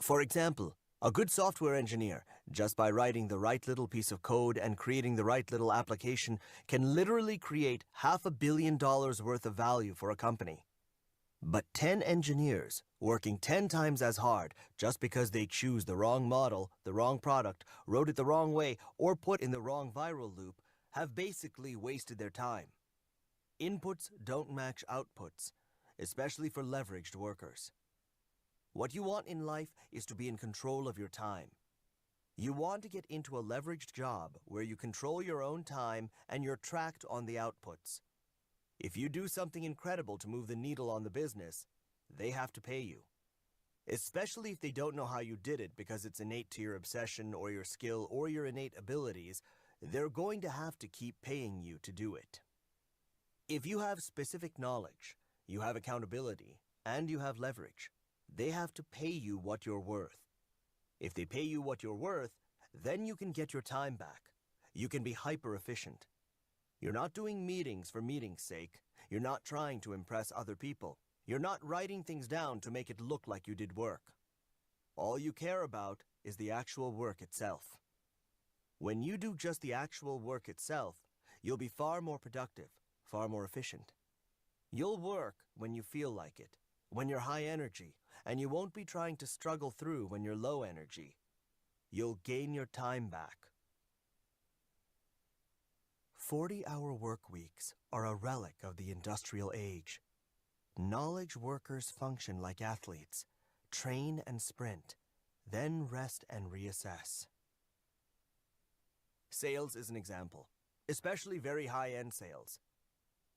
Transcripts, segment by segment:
For example, a good software engineer, just by writing the right little piece of code and creating the right little application, can literally create $500 million worth of value for a company. But 10 engineers working 10 times as hard just because they choose the wrong model, the wrong product, wrote it the wrong way, or put in the wrong viral loop have basically wasted their time. Inputs don't match outputs, especially for leveraged workers. What you want in life is to be in control of your time. You want to get into a leveraged job where you control your own time and you're tracked on the outputs. If you do something incredible to move the needle on the business, they have to pay you. Especially if they don't know how you did it because it's innate to your obsession or your skill or your innate abilities, they're going to have to keep paying you to do it. If you have specific knowledge, you have accountability, and you have leverage, they have to pay you what you're worth. If they pay you what you're worth, then you can get your time back. You can be hyper-efficient. You're not doing meetings for meeting's sake. You're not trying to impress other people. You're not writing things down to make it look like you did work. All you care about is the actual work itself. When you do just the actual work itself, you'll be far more productive, far more efficient. You'll work when you feel like it, when you're high energy, and you won't be trying to struggle through when you're low energy. You'll gain your time back. 40-hour work weeks are a relic of the industrial age. Knowledge workers function like athletes, train and sprint, then rest and reassess. Sales is an example, especially very high-end sales.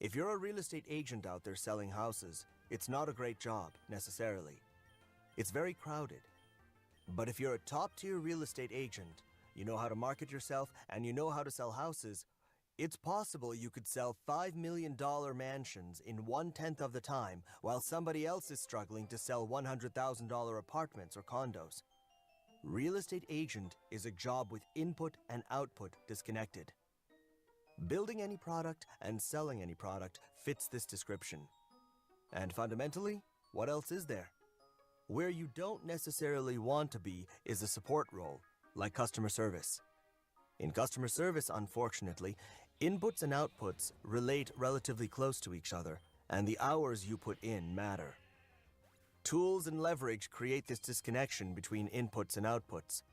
If you're a real estate agent out there selling houses, it's not a great job, necessarily. It's very crowded. But if you're a top-tier real estate agent, you know how to market yourself, and you know how to sell houses, it's possible you could sell $5 million mansions in 1/10 of the time, while somebody else is struggling to sell $100,000 apartments or condos. Real estate agent is a job with input and output disconnected. Building any product and selling any product fits this description. And fundamentally, what else is there? Where you don't necessarily want to be is a support role, like customer service. In customer service, unfortunately, inputs and outputs relate relatively close to each other, and the hours you put in matter. Tools and leverage create this disconnection between inputs and outputs.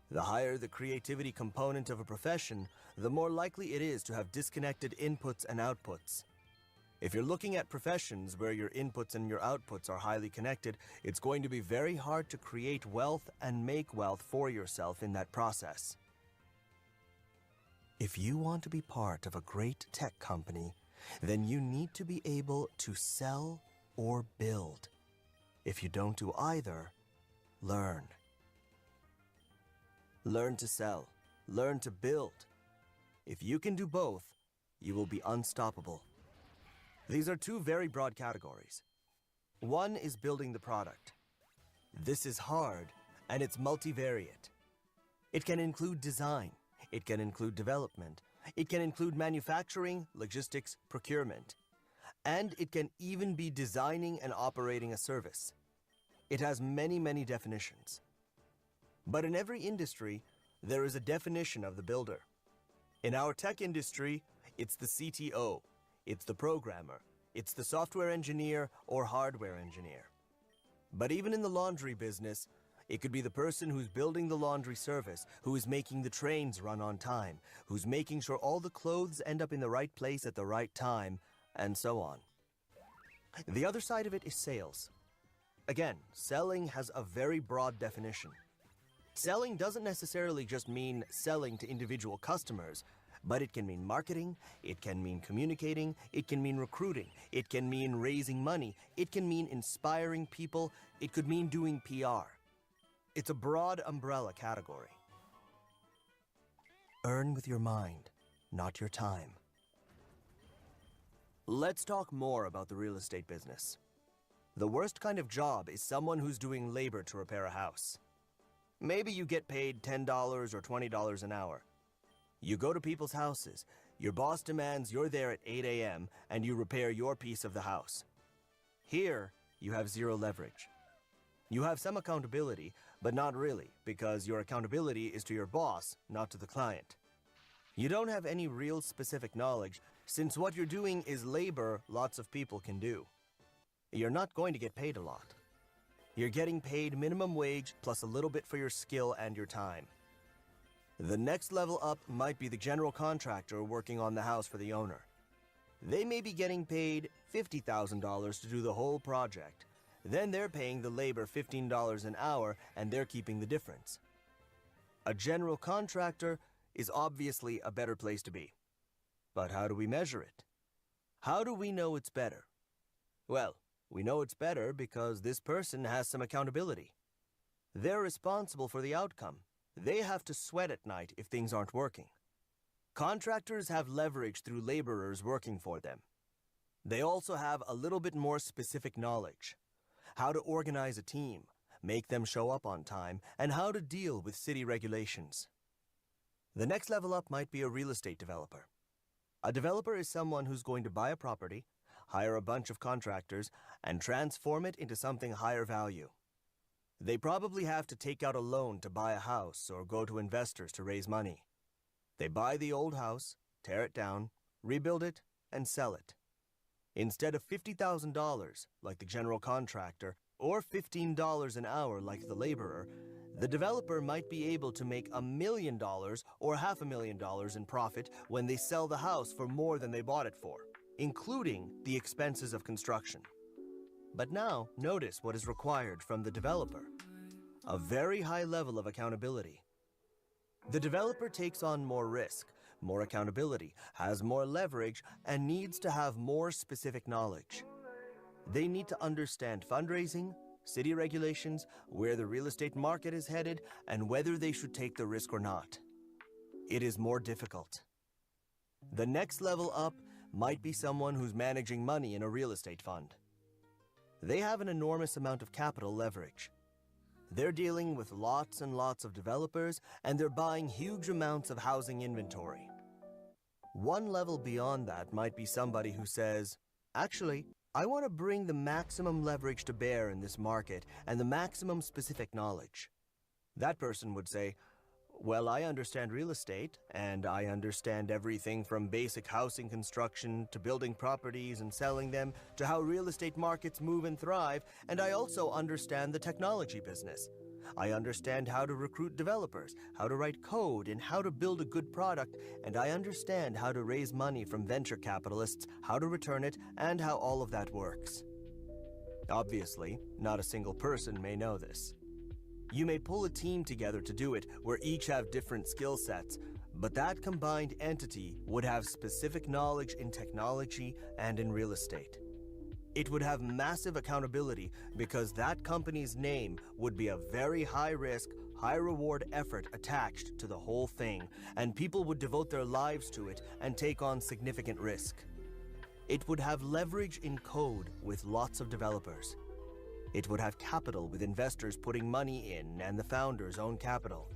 The higher the creativity component of a profession, the more likely it is to have disconnected inputs and outputs. If you're looking at professions where your inputs and your outputs are highly connected, it's going to be very hard to create wealth and make wealth for yourself in that process. If you want to be part of a great tech company, then you need to be able to sell or build. If you don't do either, learn. Learn to sell. Learn to build. If you can do both, you will be unstoppable. These are two very broad categories. One is building the product. This is hard, and it's multivariate. It can include design. It can include development. It can include manufacturing, logistics, procurement. And it can even be designing and operating a service. It has many, many definitions. But in every industry, there is a definition of the builder. In our tech industry, it's the CTO, it's the programmer, it's the software engineer or hardware engineer. But even in the laundry business, it could be the person who's building the laundry service, who is making the trains run on time, who's making sure all the clothes end up in the right place at the right time, and so on. The other side of it is sales. Again, selling has a very broad definition. Selling doesn't necessarily just mean selling to individual customers, but it can mean marketing, it can mean communicating, it can mean recruiting, it can mean raising money, it can mean inspiring people, it could mean doing PR. It's a broad umbrella category. Earn with your mind, not your time. Let's talk more about the real estate business. The worst kind of job is someone who's doing labor to repair a house. Maybe you get paid $10 or $20 an hour. You go to people's houses, your boss demands you're there at 8 a.m. and you repair your piece of the house. Here, you have zero leverage. You have some accountability, but not really, because your accountability is to your boss, not to the client. You don't have any real specific knowledge, since what you're doing is labor lots of people can do. You're not going to get paid a lot. You're getting paid minimum wage plus a little bit for your skill and your time. The next level up might be the general contractor working on the house for the owner. They may be getting paid $50,000 to do the whole project. Then they're paying the labor $15 an hour, and they're keeping the difference. A general contractor is obviously a better place to be. But how do we measure it? How do we know it's better? Well, we know it's better because this person has some accountability. They're responsible for the outcome. They have to sweat at night if things aren't working. Contractors have leverage through laborers working for them. They also have a little bit more specific knowledge. How to organize a team, make them show up on time, and how to deal with city regulations. The next level up might be a real estate developer. A developer is someone who's going to buy a property, hire a bunch of contractors, and transform it into something higher value. They probably have to take out a loan to buy a house or go to investors to raise money. They buy the old house, tear it down, rebuild it, and sell it. Instead of $50,000, like the general contractor, or $15 an hour like the laborer, the developer might be able to make $1 million or $500,000 in profit when they sell the house for more than they bought it for, including the expenses of construction. But now, notice what is required from the developer: a very high level of accountability. The developer takes on more risk, more accountability, has more leverage, and needs to have more specific knowledge. They need to understand fundraising, city regulations, where the real estate market is headed, and whether they should take the risk or not. It is more difficult. The next level up might be someone who's managing money in a real estate fund. They have an enormous amount of capital leverage. They're dealing with lots and lots of developers, and they're buying huge amounts of housing inventory. One level beyond that might be somebody who says, actually, I want to bring the maximum leverage to bear in this market and the maximum specific knowledge. That person would say, well, I understand real estate, and I understand everything from basic housing construction to building properties and selling them to how real estate markets move and thrive, and I also understand the technology business. I understand how to recruit developers, how to write code, and how to build a good product, and I understand how to raise money from venture capitalists, how to return it, and how all of that works. Obviously, not a single person may know this. You may pull a team together to do it where each have different skill sets, but that combined entity would have specific knowledge in technology and in real estate. It would have massive accountability because that company's name would be a very high-risk, high-reward effort attached to the whole thing, and people would devote their lives to it and take on significant risk. It would have leverage in code with lots of developers. It would have capital with investors putting money in and the founders' own capital.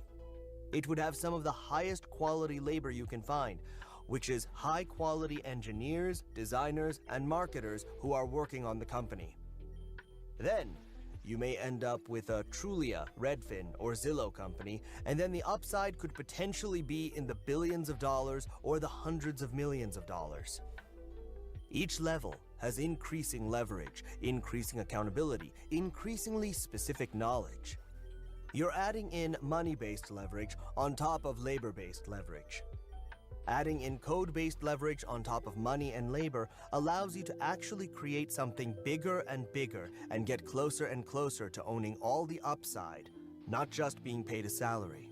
It would have some of the highest quality labor you can find, which is high-quality engineers, designers, and marketers who are working on the company. Then, you may end up with a Trulia, Redfin, or Zillow company, and then the upside could potentially be in the billions of dollars or the hundreds of millions of dollars. Each level has increasing leverage, increasing accountability, increasingly specific knowledge. You're adding in money-based leverage on top of labor-based leverage. Adding in code-based leverage on top of money and labor allows you to actually create something bigger and bigger and get closer and closer to owning all the upside, not just being paid a salary.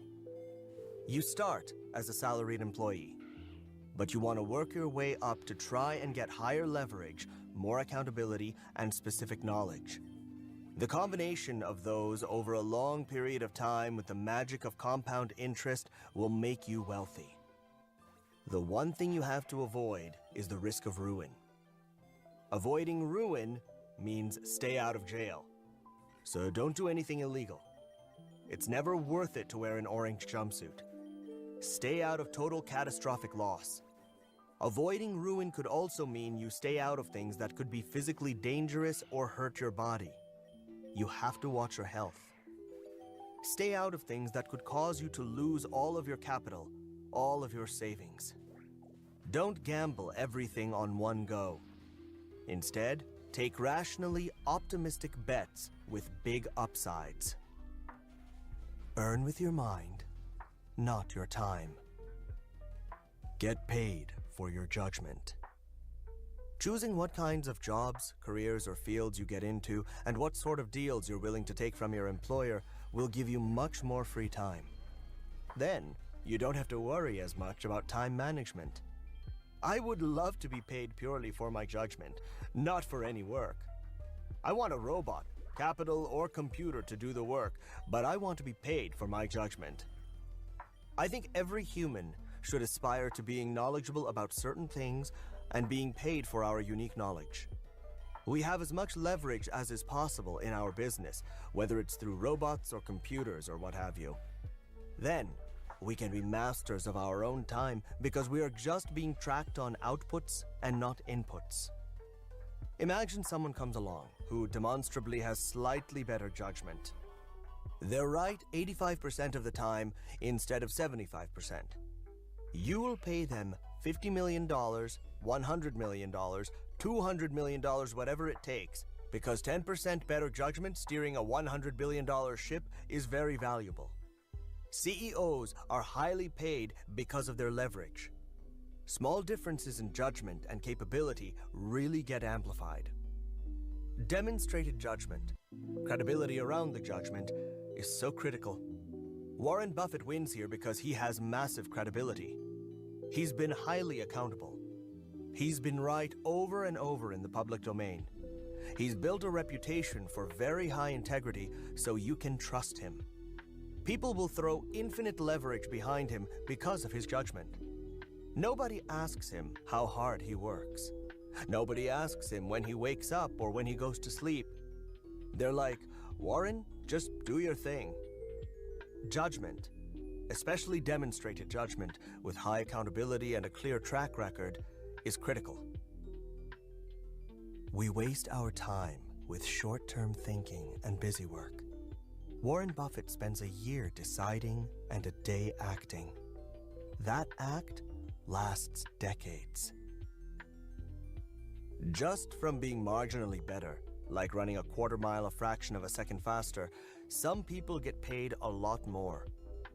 You start as a salaried employee, but you want to work your way up to try and get higher leverage, more accountability, and specific knowledge. The combination of those over a long period of time with the magic of compound interest will make you wealthy. The one thing you have to avoid is the risk of ruin. Avoiding ruin means stay out of jail. So don't do anything illegal. It's never worth it to wear an orange jumpsuit. Stay out of total catastrophic loss. Avoiding ruin could also mean you stay out of things that could be physically dangerous or hurt your body. you have to watch your health. Stay out of things that could cause you to lose all of your capital, all of your savings. Don't gamble everything on one go. Instead, take rationally optimistic bets with big upsides. Earn with your mind, not your time. Get paid for your judgment. Choosing what kinds of jobs, careers, or fields you get into and what sort of deals you're willing to take from your employer will give you much more free time. Then, you don't have to worry as much about time management. I would love to be paid purely for my judgment, not for any work. I want a robot, capital, or computer to do the work, but I want to be paid for my judgment. I think every human should aspire to being knowledgeable about certain things and being paid for our unique knowledge. We have as much leverage as is possible in our business, whether it's through robots or computers or what have you. Then, we can be masters of our own time because we are just being tracked on outputs and not inputs. Imagine someone comes along who demonstrably has slightly better judgment. They're right 85% of the time instead of 75%. You will pay them $50 million, $100 million, $200 million, whatever it takes, because 10% better judgment steering a $100 billion ship is very valuable. CEOs are highly paid because of their leverage. Small differences in judgment and capability really get amplified. Demonstrated judgment, credibility around the judgment, is so critical. Warren Buffett wins here because he has massive credibility. He's been highly accountable. He's been right over and over in the public domain. He's built a reputation for very high integrity, so you can trust him. People will throw infinite leverage behind him because of his judgment. Nobody asks him how hard he works. Nobody asks him when he wakes up or when he goes to sleep. They're like, Warren, just do your thing. Judgment, especially demonstrated judgment with high accountability and a clear track record, is critical. We waste our time with short-term thinking and busy work. Warren Buffett spends a year deciding and a day acting. That act lasts decades. Just from being marginally better, like running a quarter mile a fraction of a second faster, some people get paid a lot more,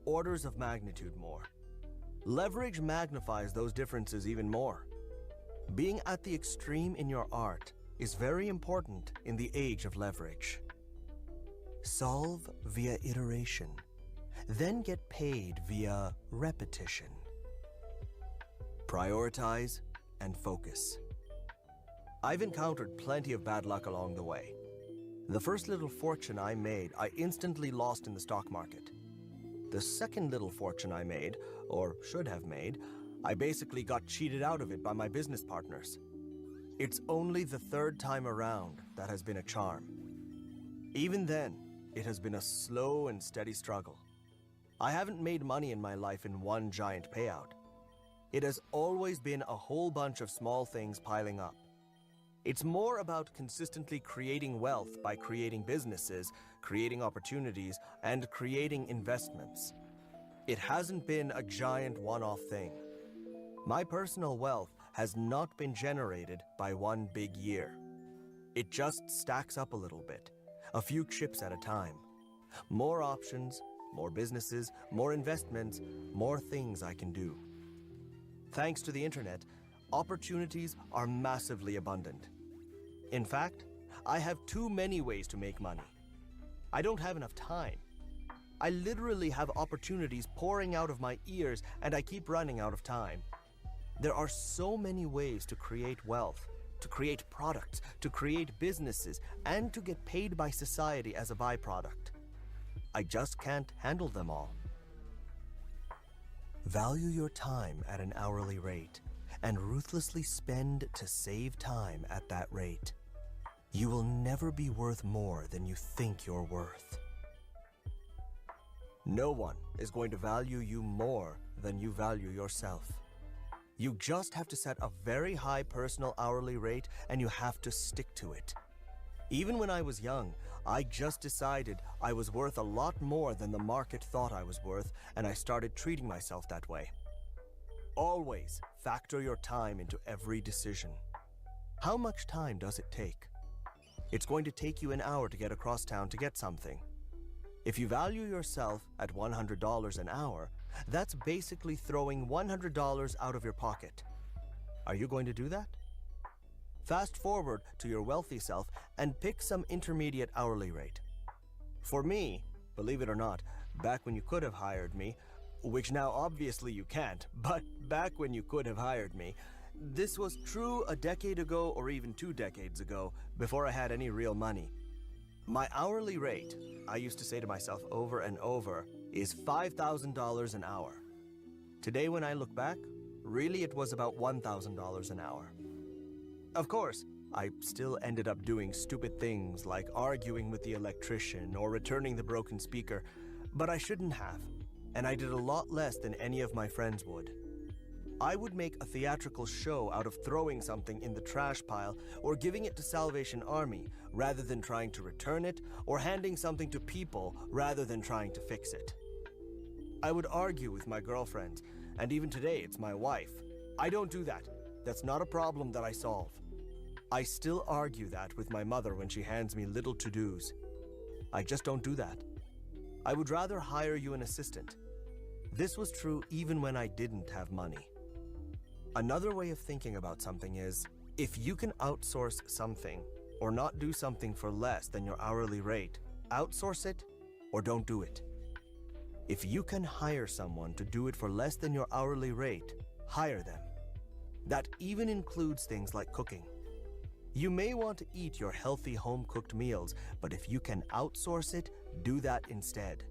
orders of magnitude more. Leverage magnifies those differences even more. Being at the extreme in your art is very important in the age of leverage. Solve via iteration, then get paid via repetition. Prioritize and focus. I've encountered plenty of bad luck along the way. The first little fortune I made, I instantly lost in the stock market. The second little fortune I made, or should have made, I basically got cheated out of it by my business partners. It's only the third time around that has been a charm. Even then, it has been a slow and steady struggle. I haven't made money in my life in one giant payout. It has always been a whole bunch of small things piling up. It's more about consistently creating wealth by creating businesses, creating opportunities, and creating investments. It hasn't been a giant one-off thing. My personal wealth has not been generated by one big year. It just stacks up a little bit, a few chips at a time. More options, more businesses, more investments, more things I can do. Thanks to the internet, opportunities are massively abundant. In fact, I have too many ways to make money. I don't have enough time. I literally have opportunities pouring out of my ears, and I keep running out of time. There are so many ways to create wealth, to create products, to create businesses, and to get paid by society as a byproduct. I just can't handle them all. Value your time at an hourly rate and ruthlessly spend to save time at that rate. You will never be worth more than you think you're worth. No one is going to value you more than you value yourself. You just have to set a very high personal hourly rate, and you have to stick to it. Even when I was young, I just decided I was worth a lot more than the market thought I was worth, and I started treating myself that way. Always factor your time into every decision. How much time does it take? It's going to take you an hour to get across town to get something. If you value yourself at $100 an hour, that's basically throwing $100 out of your pocket. Are you going to do that? Fast forward to your wealthy self and pick some intermediate hourly rate. For me, believe it or not, back when you could have hired me, which now obviously you can't, but back when you could have hired me, this was true a decade ago or even 2 decades ago, before I had any real money. My hourly rate, I used to say to myself over and over, is $5,000 an hour. Today when I look back, really it was about $1,000 an hour. Of course, I still ended up doing stupid things like arguing with the electrician or returning the broken speaker, but I shouldn't have, and I did a lot less than any of my friends would. I would make a theatrical show out of throwing something in the trash pile or giving it to Salvation Army rather than trying to return it, or handing something to people rather than trying to fix it. I would argue with my girlfriends, and even today it's my wife. I don't do that. That's not a problem that I solve. I still argue that with my mother when she hands me little to-dos. I just don't do that. I would rather hire you an assistant. This was true even when I didn't have money. Another way of thinking about something is, if you can outsource something or not do something for less than your hourly rate, outsource it or don't do it. If you can hire someone to do it for less than your hourly rate, hire them. That even includes things like cooking. You may want to eat your healthy home-cooked meals, but if you can outsource it, do that instead.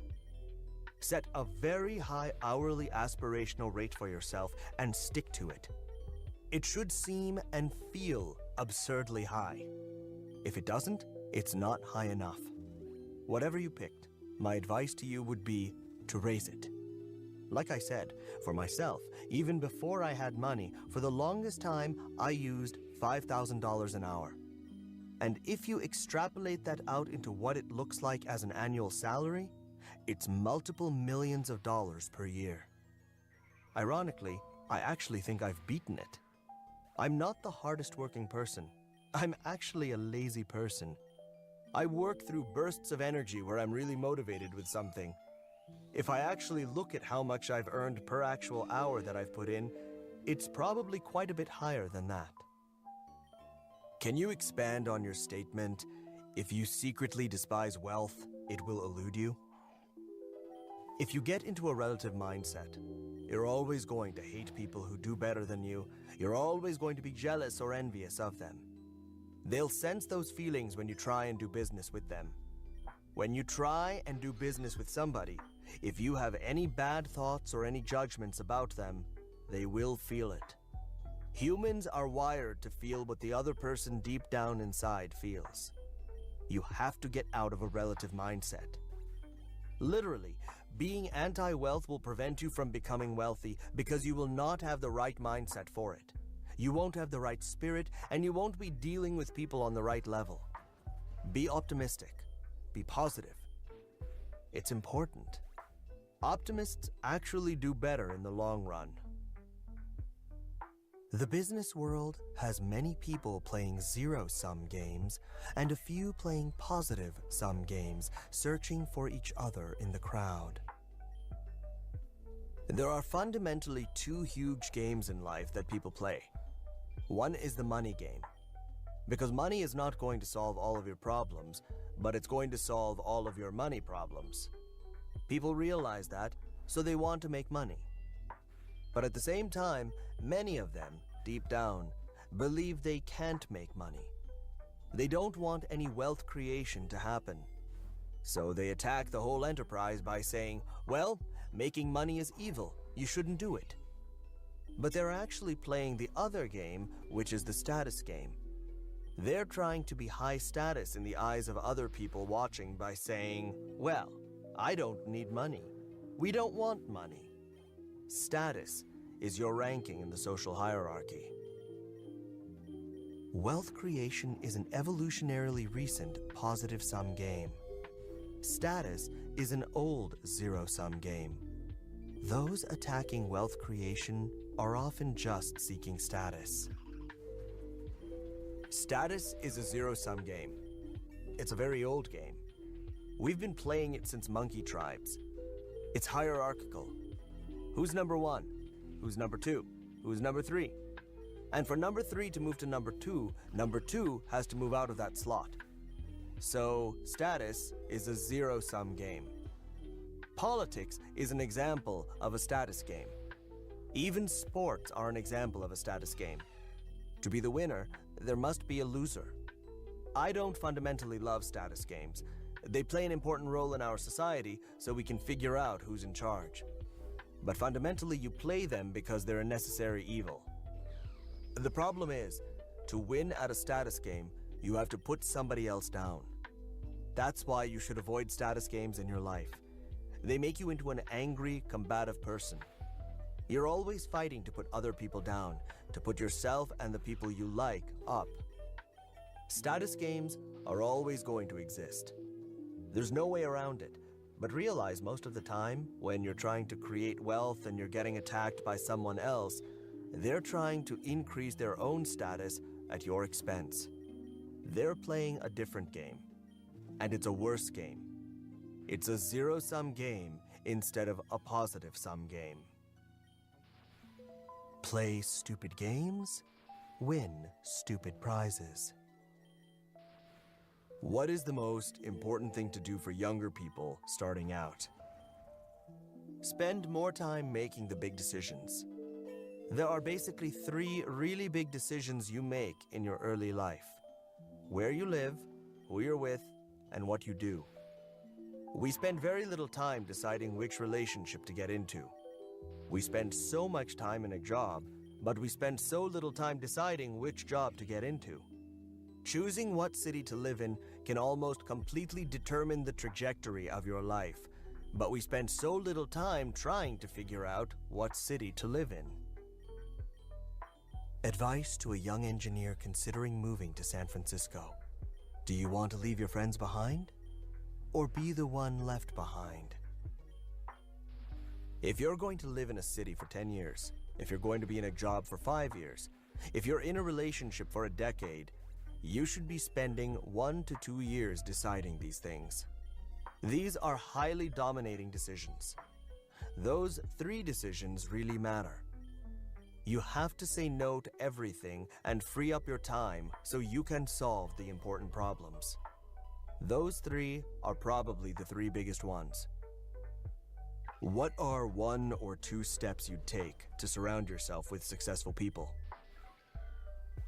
Set a very high hourly aspirational rate for yourself and stick to it. It should seem and feel absurdly high. If it doesn't, it's not high enough. Whatever you picked, my advice to you would be to raise it. Like I said, for myself, even before I had money, for the longest time, I used $5,000 an hour. And if you extrapolate that out into what it looks like as an annual salary, it's multiple millions of dollars per year. Ironically, I actually think I've beaten it. I'm not the hardest working person. I'm actually a lazy person. I work through bursts of energy where I'm really motivated with something. If I actually look at how much I've earned per actual hour that I've put in, it's probably quite a bit higher than that. Can you expand on your statement, if you secretly despise wealth, it will elude you? If you get into a relative mindset, you're always going to hate people who do better than you. You're always going to be jealous or envious of them. They'll sense those feelings when you try and do business with them. When you try and do business with somebody, if you have any bad thoughts or any judgments about them, they will feel it. Humans are wired to feel what the other person deep down inside feels. You have to get out of a relative mindset. Literally, being anti-wealth will prevent you from becoming wealthy because you will not have the right mindset for it. You won't have the right spirit, and you won't be dealing with people on the right level. Be optimistic. Be positive. It's important. Optimists actually do better in the long run. The business world has many people playing zero-sum games and a few playing positive-sum games, searching for each other in the crowd. There are fundamentally 2 huge games in life that people play. One is the money game, because money is not going to solve all of your problems, but it's going to solve all of your money problems. People realize that, so they want to make money. But at the same time, many of them, deep down, believe they can't make money. They don't want any wealth creation to happen. So they attack the whole enterprise by saying, well, making money is evil, you shouldn't do it. But they're actually playing the other game, which is the status game. They're trying to be high status in the eyes of other people watching by saying, well, I don't need money. We don't want money. Status is your ranking in the social hierarchy. Wealth creation is an evolutionarily recent positive-sum game. Status is an old zero-sum game. Those attacking wealth creation are often just seeking status. Status is a zero-sum game. It's a very old game. We've been playing it since monkey tribes. It's hierarchical. Who's number one? Who's number two? Who's number three? And for number three to move to number two has to move out of that slot. So status is a zero-sum game. Politics is an example of a status game. Even sports are an example of a status game. To be the winner, there must be a loser. I don't fundamentally love status games. They play an important role in our society so we can figure out who's in charge. But fundamentally, you play them because they're a necessary evil. The problem is, to win at a status game, you have to put somebody else down. That's why you should avoid status games in your life. They make you into an angry, combative person. You're always fighting to put other people down, to put yourself and the people you like up. Status games are always going to exist. There's no way around it. But realize most of the time, when you're trying to create wealth and you're getting attacked by someone else, they're trying to increase their own status at your expense. They're playing a different game. And it's a worse game. It's a zero-sum game instead of a positive-sum game. Play stupid games, win stupid prizes. What is the most important thing to do for younger people starting out? Spend more time making the big decisions. There are basically three really big decisions you make in your early life: where you live, who you're with, and what you do. We spend very little time deciding which relationship to get into. We spend so much time in a job, but we spend so little time deciding which job to get into. Choosing what city to live in can almost completely determine the trajectory of your life, but we spend so little time trying to figure out what city to live in. Advice to a young engineer considering moving to San Francisco. Do you want to leave your friends behind? Or be the one left behind? If you're going to live in a city for 10 years, if you're going to be in a job for 5 years, if you're in a relationship for a decade, you should be spending 1 to 2 years deciding these things. These are highly dominating decisions. Those 3 decisions really matter. You have to say no to everything and free up your time so you can solve the important problems. Those 3 are probably the 3 biggest ones. What are 1 or 2 steps you'd take to surround yourself with successful people?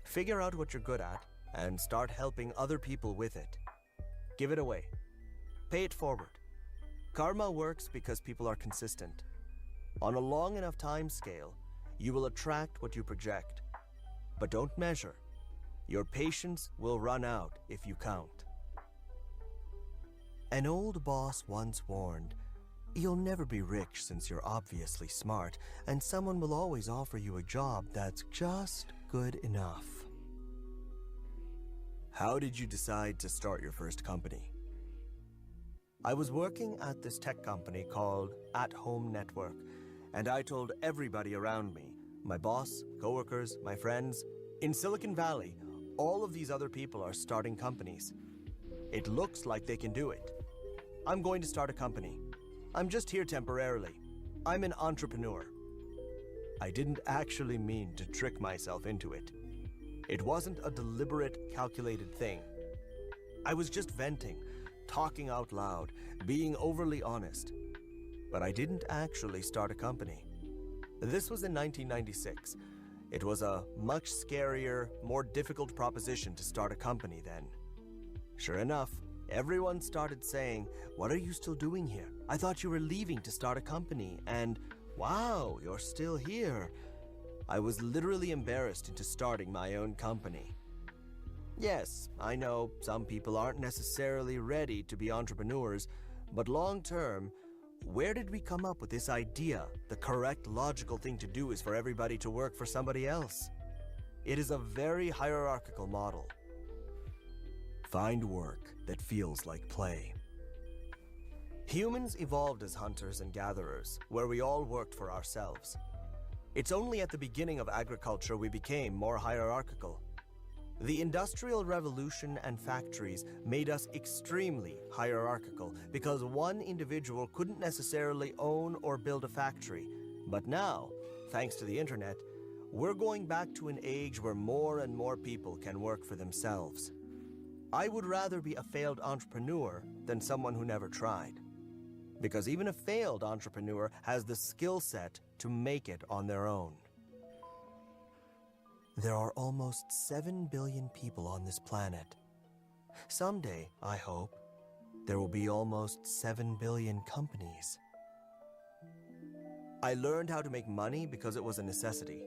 Figure out what you're good at and start helping other people with it. Give it away. Pay it forward. Karma works because people are consistent. On a long enough time scale, you will attract what you project. But don't measure. Your patience will run out if you count. An old boss once warned, "You'll never be rich since you're obviously smart, and someone will always offer you a job that's just good enough." How did you decide to start your first company? I was working at this tech company called At Home Network, and I told everybody around me, my boss, coworkers, my friends, in Silicon Valley, all of these other people are starting companies. It looks like they can do it. I'm going to start a company. I'm just here temporarily. I'm an entrepreneur. I didn't actually mean to trick myself into it. It wasn't a deliberate, calculated thing. I was just venting, talking out loud, being overly honest. But I didn't actually start a company. This was in 1996. It was a much scarier, more difficult proposition to start a company then. Sure enough, everyone started saying, "What are you still doing here? I thought you were leaving to start a company," and "Wow, you're still here." I was literally embarrassed into starting my own company. Yes, I know some people aren't necessarily ready to be entrepreneurs, but long term, where did we come up with this idea the correct logical thing to do is for everybody to work for somebody else? It is a very hierarchical model. Find work that feels like play. Humans evolved as hunters and gatherers, where we all worked for ourselves. It's only at the beginning of agriculture we became more hierarchical. The Industrial Revolution and factories made us extremely hierarchical because one individual couldn't necessarily own or build a factory. But now, thanks to the internet, we're going back to an age where more and more people can work for themselves. I would rather be a failed entrepreneur than someone who never tried. Because even a failed entrepreneur has the skill set to make it on their own. There are almost 7 billion people on this planet. Someday, I hope, there will be almost 7 billion companies. I learned how to make money because it was a necessity.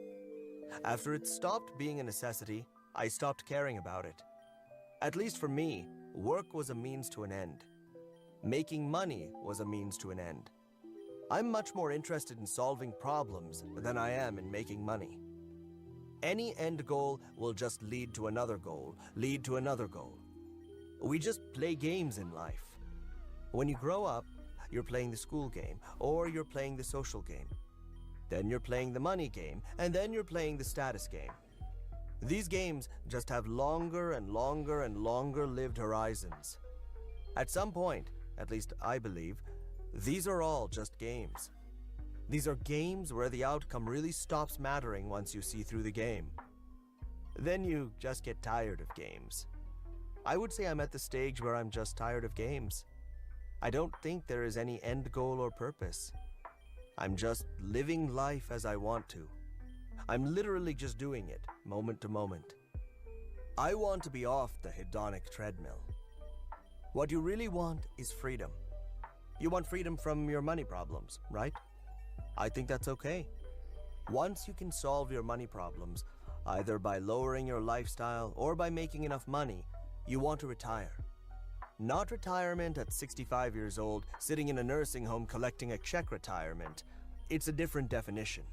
After it stopped being a necessity, I stopped caring about it. At least for me, work was a means to an end. Making money was a means to an end. I'm much more interested in solving problems than I am in making money. Any end goal will just lead to another goal, lead to another goal. We just play games in life. When you grow up, you're playing the school game, or you're playing the social game. Then you're playing the money game, and then you're playing the status game. These games just have longer and longer and longer lived horizons. At some point, at least I believe, these are all just games. These are games where the outcome really stops mattering once you see through the game. Then you just get tired of games. I would say I'm at the stage where I'm just tired of games. I don't think there is any end goal or purpose. I'm just living life as I want to. I'm literally just doing it, moment to moment. I want to be off the hedonic treadmill. What you really want is freedom. You want freedom from your money problems, right? I think that's okay. Once you can solve your money problems, either by lowering your lifestyle or by making enough money, you want to retire. Not retirement at 65 years old, sitting in a nursing home collecting a check retirement. It's a different definition.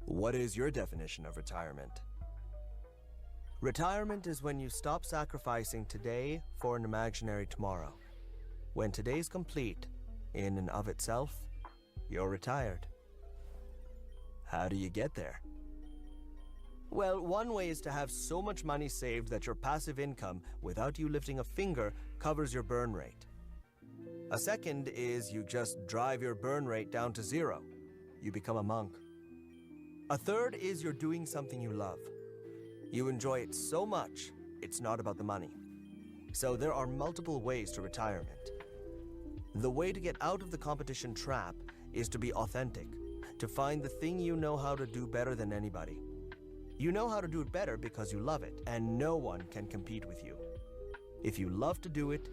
What is your definition of retirement? Retirement is when you stop sacrificing today for an imaginary tomorrow. When today's complete, in and of itself, you're retired. How do you get there? Well, one way is to have so much money saved that your passive income, without you lifting a finger, covers your burn rate. A second is you just drive your burn rate down to zero. You become a monk. A third is you're doing something you love. You enjoy it so much, it's not about the money. So there are multiple ways to retirement. The way to get out of the competition trap is to be authentic, to find the thing you know how to do better than anybody. You know how to do it better because you love it, and no one can compete with you. If you love to do it,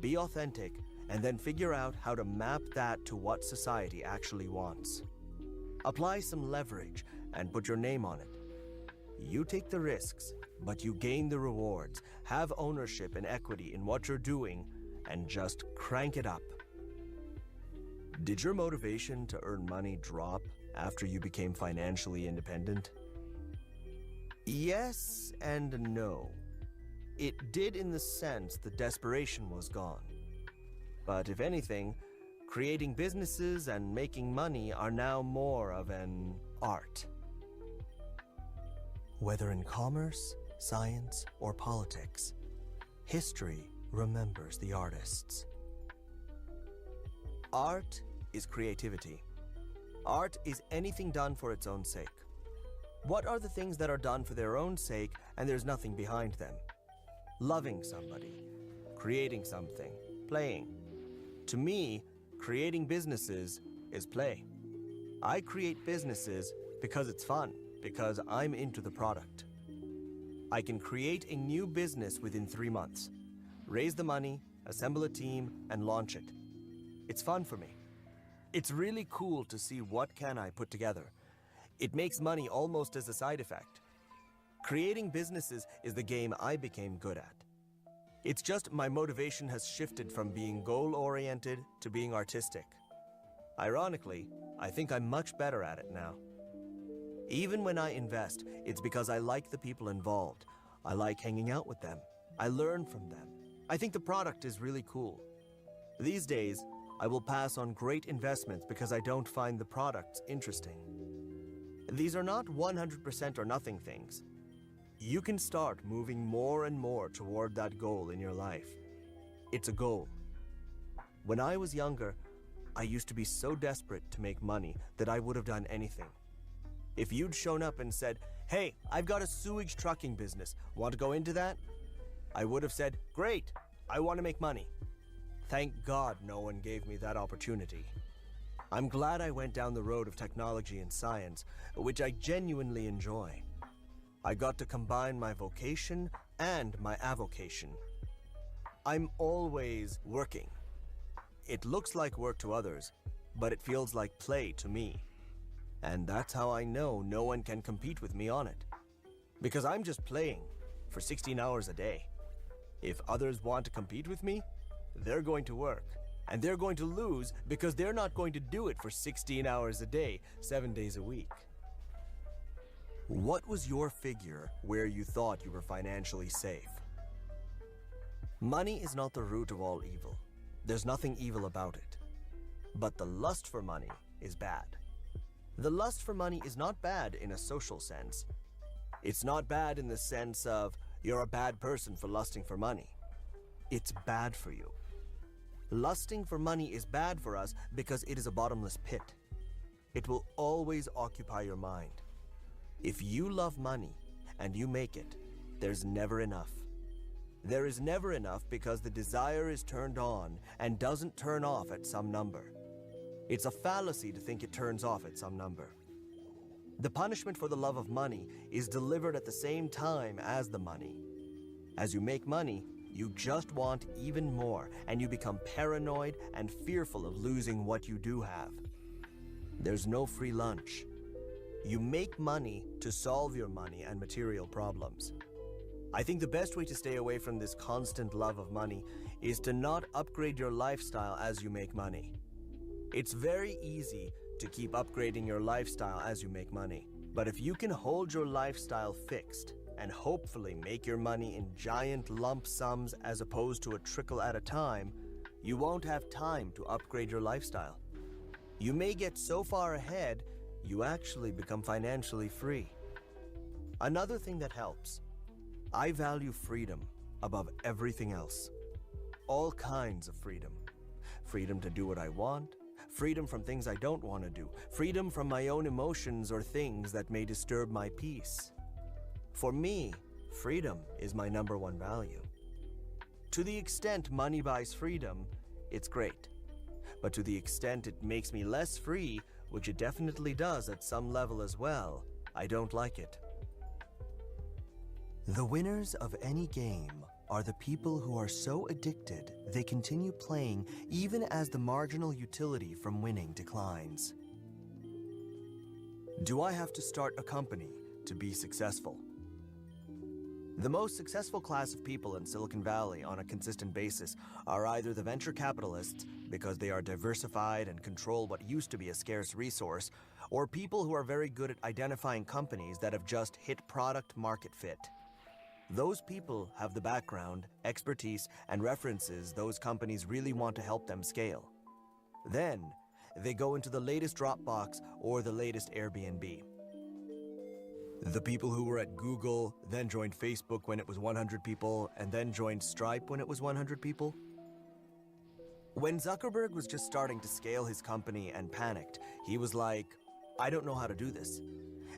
be authentic, and then figure out how to map that to what society actually wants. Apply some leverage and put your name on it. You take the risks, but you gain the rewards. Have ownership and equity in what you're doing, and just crank it up. Did your motivation to earn money drop after you became financially independent? Yes and no. It did in the sense the desperation was gone. But if anything, creating businesses and making money are now more of an art. Whether in commerce, science, or politics, history remembers the artists. Art is creativity. Art is anything done for its own sake. What are the things that are done for their own sake and there's nothing behind them? Loving somebody, creating something, playing. To me, creating businesses is play. I create businesses because it's fun, because I'm into the product. I can create a new business within 3 months, raise the money, assemble a team, and launch it. It's fun for me. It's really cool to see what can I put together. It makes money almost as a side effect. Creating businesses is the game I became good at. It's just my motivation has shifted from being goal-oriented to being artistic. Ironically, I think I'm much better at it now. Even when I invest, it's because I like the people involved. I like hanging out with them. I learn from them. I think the product is really cool. These days, I will pass on great investments because I don't find the products interesting. These are not 100% or nothing things. You can start moving more and more toward that goal in your life. It's a goal. When I was younger, I used to be so desperate to make money that I would have done anything. If you'd shown up and said, "Hey, I've got a sewage trucking business. Want to go into that?" I would have said, "Great, I want to make money." Thank God no one gave me that opportunity. I'm glad I went down the road of technology and science, which I genuinely enjoy. I got to combine my vocation and my avocation. I'm always working. It looks like work to others, but it feels like play to me. And that's how I know no one can compete with me on it. Because I'm just playing for 16 hours a day. If others want to compete with me, they're going to work. And they're going to lose because they're not going to do it for 16 hours a day, 7 days a week. What was your figure where you thought you were financially safe? Money is not the root of all evil. There's nothing evil about it. But the lust for money is bad. The lust for money is not bad in a social sense. It's not bad in the sense of you're a bad person for lusting for money. It's bad for you. Lusting for money is bad for us because it is a bottomless pit. It will always occupy your mind. If you love money and you make it, there's never enough. There is never enough because the desire is turned on and doesn't turn off at some number. It's a fallacy to think it turns off at some number. The punishment for the love of money is delivered at the same time as the money. As you make money, you just want even more, and you become paranoid and fearful of losing what you do have. There's no free lunch. You make money to solve your money and material problems. I think the best way to stay away from this constant love of money is to not upgrade your lifestyle as you make money. It's very easy to keep upgrading your lifestyle as you make money. But if you can hold your lifestyle fixed and hopefully make your money in giant lump sums as opposed to a trickle at a time, you won't have time to upgrade your lifestyle. You may get so far ahead, you actually become financially free. Another thing that helps, I value freedom above everything else. All kinds of freedom. Freedom to do what I want, freedom from things I don't want to do, freedom from my own emotions or things that may disturb my peace. For me, freedom is my number one value. To the extent money buys freedom, it's great. But to the extent it makes me less free, which it definitely does at some level as well, I don't like it. The winners of any game are the people who are so addicted they continue playing even as the marginal utility from winning declines. Do I have to start a company to be successful? The most successful class of people in Silicon Valley on a consistent basis are either the venture capitalists, because they are diversified and control what used to be a scarce resource, or people who are very good at identifying companies that have just hit product market fit. Those people have the background, expertise, and references those companies really want to help them scale. Then, they go into the latest Dropbox or the latest Airbnb. The people who were at Google, then joined Facebook when it was 100 people, and then joined Stripe when it was 100 people. When Zuckerberg was just starting to scale his company and panicked, he was like, I don't know how to do this.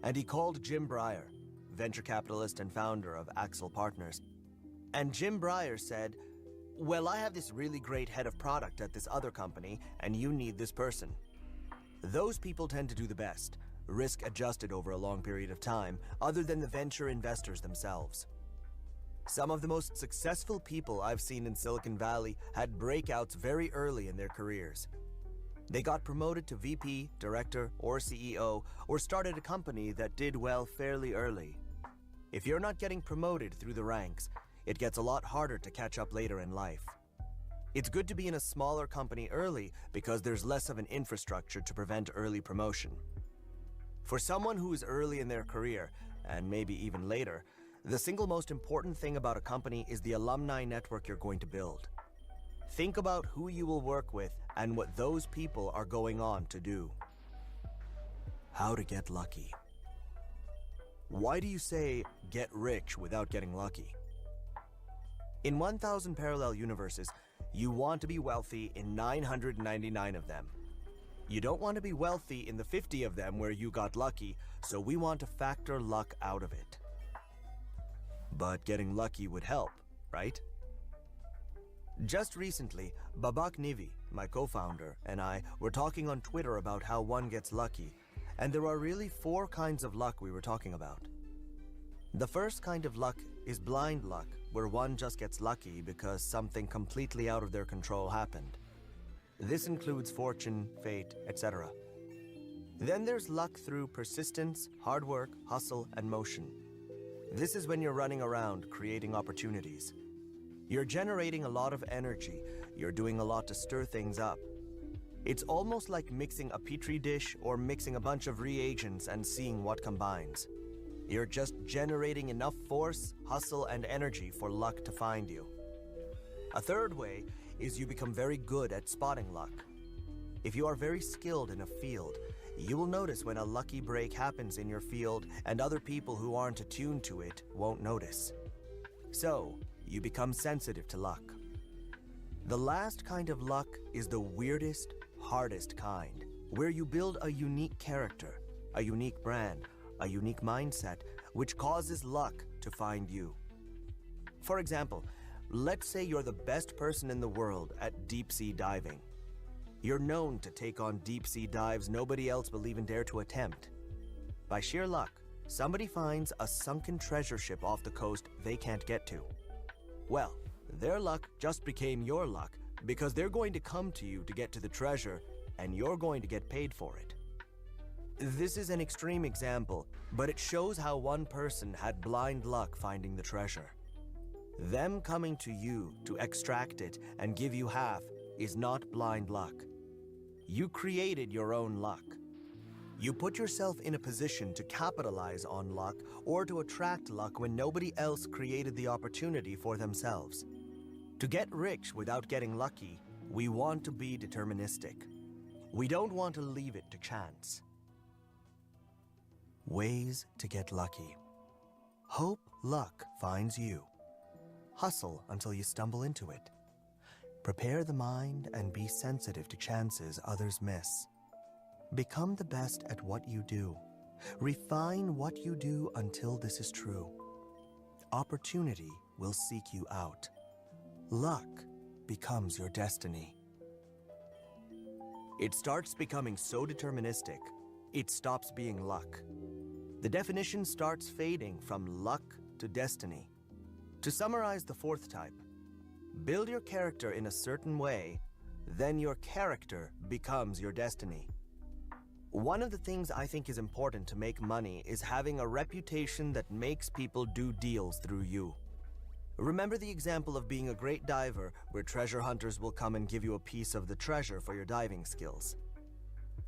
And he called Jim Breyer, venture capitalist and founder of Acala Partners. And Jim Breyer said, well, I have this really great head of product at this other company, and you need this person. Those people tend to do the best, risk-adjusted over a long period of time, other than the venture investors themselves. Some of the most successful people I've seen in Silicon Valley had breakouts very early in their careers. They got promoted to VP, director, or CEO, or started a company that did well fairly early. If you're not getting promoted through the ranks, it gets a lot harder to catch up later in life. It's good to be in a smaller company early because there's less of an infrastructure to prevent early promotion. For someone who is early in their career, and maybe even later, the single most important thing about a company is the alumni network you're going to build. Think about who you will work with and what those people are going on to do. How to get lucky. Why do you say get rich without getting lucky? In 1,000 parallel universes, you want to be wealthy in 999 of them. You don't want to be wealthy in the 50 of them where you got lucky, so we want to factor luck out of it. But getting lucky would help, right? Just recently, Babak Nivi, my co-founder, and I were talking on Twitter about how one gets lucky, and there are really 4 kinds of luck we were talking about. The first kind of luck is blind luck, where one just gets lucky because something completely out of their control happened. This includes fortune, fate, etc. Then there's luck through persistence, hard work, hustle, and motion. This is when you're running around creating opportunities. You're generating a lot of energy, you're doing a lot to stir things up. It's almost like mixing a petri dish or mixing a bunch of reagents and seeing what combines. You're just generating enough force, hustle, and energy for luck to find you. A third way is you become very good at spotting luck. If you are very skilled in a field, you will notice when a lucky break happens in your field and other people who aren't attuned to it won't notice. So, you become sensitive to luck. The last kind of luck is the weirdest, hardest kind, where you build a unique character, a unique brand, a unique mindset, which causes luck to find you. For example, let's say you're the best person in the world at deep-sea diving. You're known to take on deep-sea dives nobody else will even dare to attempt. By sheer luck, somebody finds a sunken treasure ship off the coast they can't get to. Well, their luck just became your luck because they're going to come to you to get to the treasure, and you're going to get paid for it. This is an extreme example, but it shows how one person had blind luck finding the treasure. Them coming to you to extract it and give you half is not blind luck. You created your own luck. You put yourself in a position to capitalize on luck or to attract luck when nobody else created the opportunity for themselves. To get rich without getting lucky, we want to be deterministic. We don't want to leave it to chance. Ways to get lucky. Hope luck finds you. Hustle until you stumble into it. Prepare the mind and be sensitive to chances others miss. Become the best at what you do. Refine what you do until this is true. Opportunity will seek you out. Luck becomes your destiny. It starts becoming so deterministic, it stops being luck. The definition starts fading from luck to destiny. To summarize the 4th type, build your character in a certain way, then your character becomes your destiny. One of the things I think is important to make money is having a reputation that makes people do deals through you. Remember the example of being a great diver where treasure hunters will come and give you a piece of the treasure for your diving skills.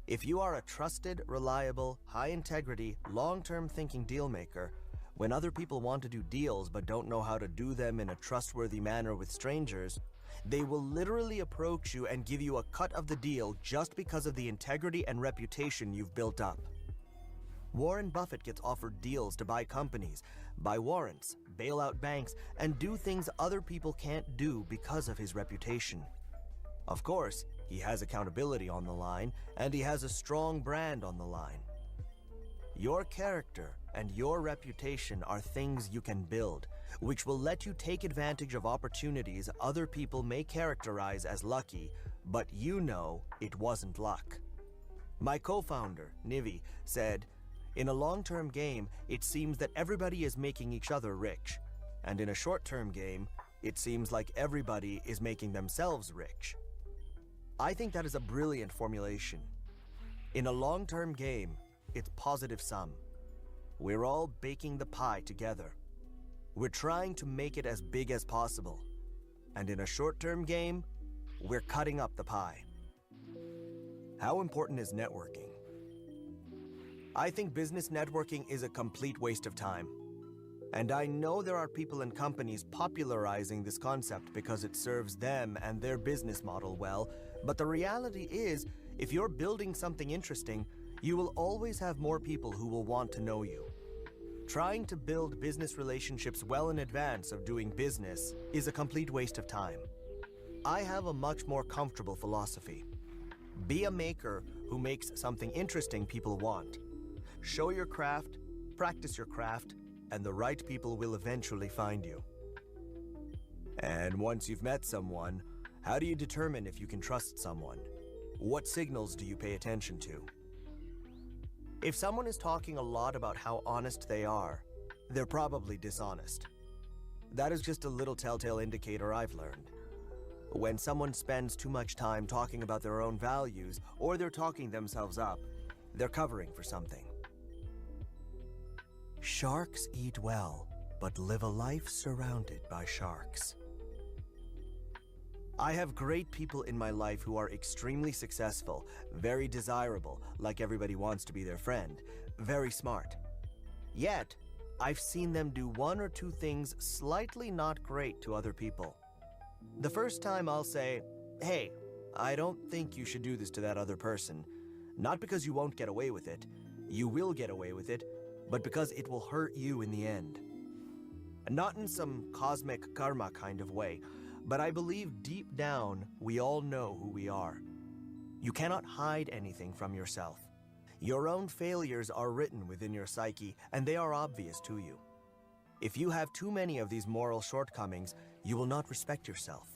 If you are a trusted, reliable, high-integrity, long-term thinking dealmaker, when other people want to do deals but don't know how to do them in a trustworthy manner with strangers, they will literally approach you and give you a cut of the deal just because of the integrity and reputation you've built up. Warren Buffett gets offered deals to buy companies, buy warrants, bail out banks, and do things other people can't do because of his reputation. Of course, he has accountability on the line, and he has a strong brand on the line. Your character and your reputation are things you can build, which will let you take advantage of opportunities other people may characterize as lucky, but you know it wasn't luck. My co-founder, Nivi, said, "In a long-term game, it seems that everybody is making each other rich, and in a short-term game, it seems like everybody is making themselves rich." I think that is a brilliant formulation. In a long-term game, it's positive sum. We're all baking the pie together. We're trying to make it as big as possible. And in a short-term game, we're cutting up the pie. How important is networking? I think business networking is a complete waste of time. And I know there are people and companies popularizing this concept because it serves them and their business model well, but the reality is, if you're building something interesting, you will always have more people who will want to know you. Trying to build business relationships well in advance of doing business is a complete waste of time. I have a much more comfortable philosophy. Be a maker who makes something interesting people want. Show your craft, practice your craft, and the right people will eventually find you. And once you've met someone, how do you determine if you can trust someone? What signals do you pay attention to? If someone is talking a lot about how honest they are, they're probably dishonest. That is just a little telltale indicator I've learned. When someone spends too much time talking about their own values, or they're talking themselves up, they're covering for something. Sharks eat well, but live a life surrounded by sharks. I have great people in my life who are extremely successful, very desirable, like everybody wants to be their friend, very smart. Yet, I've seen them do one or two things slightly not great to other people. The first time I'll say, hey, I don't think you should do this to that other person. Not because you won't get away with it. You will get away with it, but because it will hurt you in the end. Not in some cosmic karma kind of way, but I believe deep down we all know who we are. You cannot hide anything from yourself. Your own failures are written within your psyche, and they are obvious to you. If you have too many of these moral shortcomings, you will not respect yourself.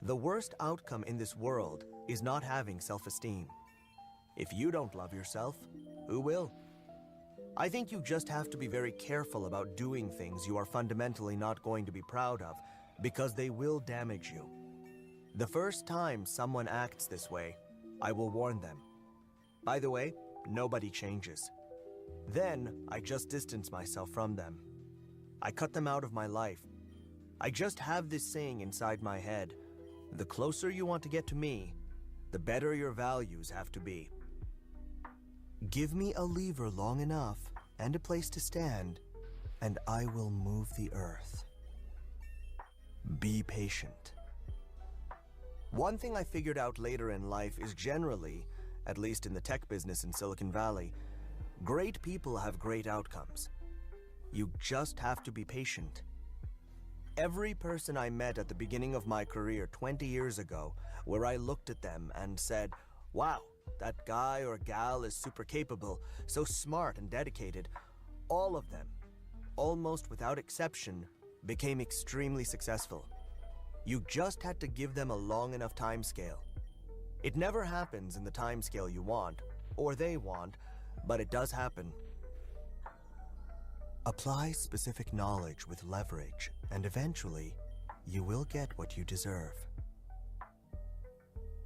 The worst outcome in this world is not having self-esteem. If you don't love yourself, who will? I think you just have to be very careful about doing things you are fundamentally not going to be proud of, because they will damage you. The first time someone acts this way, I will warn them. By the way, nobody changes. Then, I just distance myself from them. I cut them out of my life. I just have this saying inside my head: the closer you want to get to me, the better your values have to be. Give me a lever long enough and a place to stand, and I will move the earth. Be patient. One thing I figured out later in life is generally, at least in the tech business in Silicon Valley, great people have great outcomes. You just have to be patient. Every person I met at the beginning of my career 20 years ago, where I looked at them and said, wow, that guy or gal is super capable, so smart and dedicated, all of them, almost without exception, became extremely successful. You just had to give them a long enough time scale. It never happens in the time scale you want, or they want, but it does happen. Apply specific knowledge with leverage, and eventually, you will get what you deserve.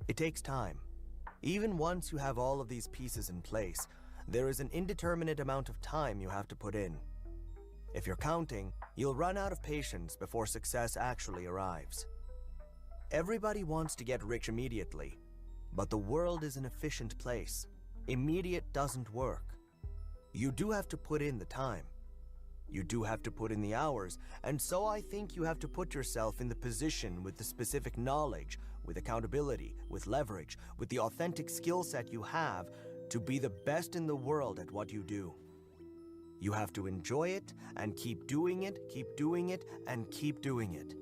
It takes time. Even once you have all of these pieces in place, there is an indeterminate amount of time you have to put in. If you're counting, you'll run out of patience before success actually arrives. Everybody wants to get rich immediately, but the world is an efficient place. Immediate doesn't work. You do have to put in the time. You do have to put in the hours, and so I think you have to put yourself in the position with the specific knowledge, with accountability, with leverage, with the authentic skill set you have to be the best in the world at what you do. You have to enjoy it and keep doing it, and keep doing it.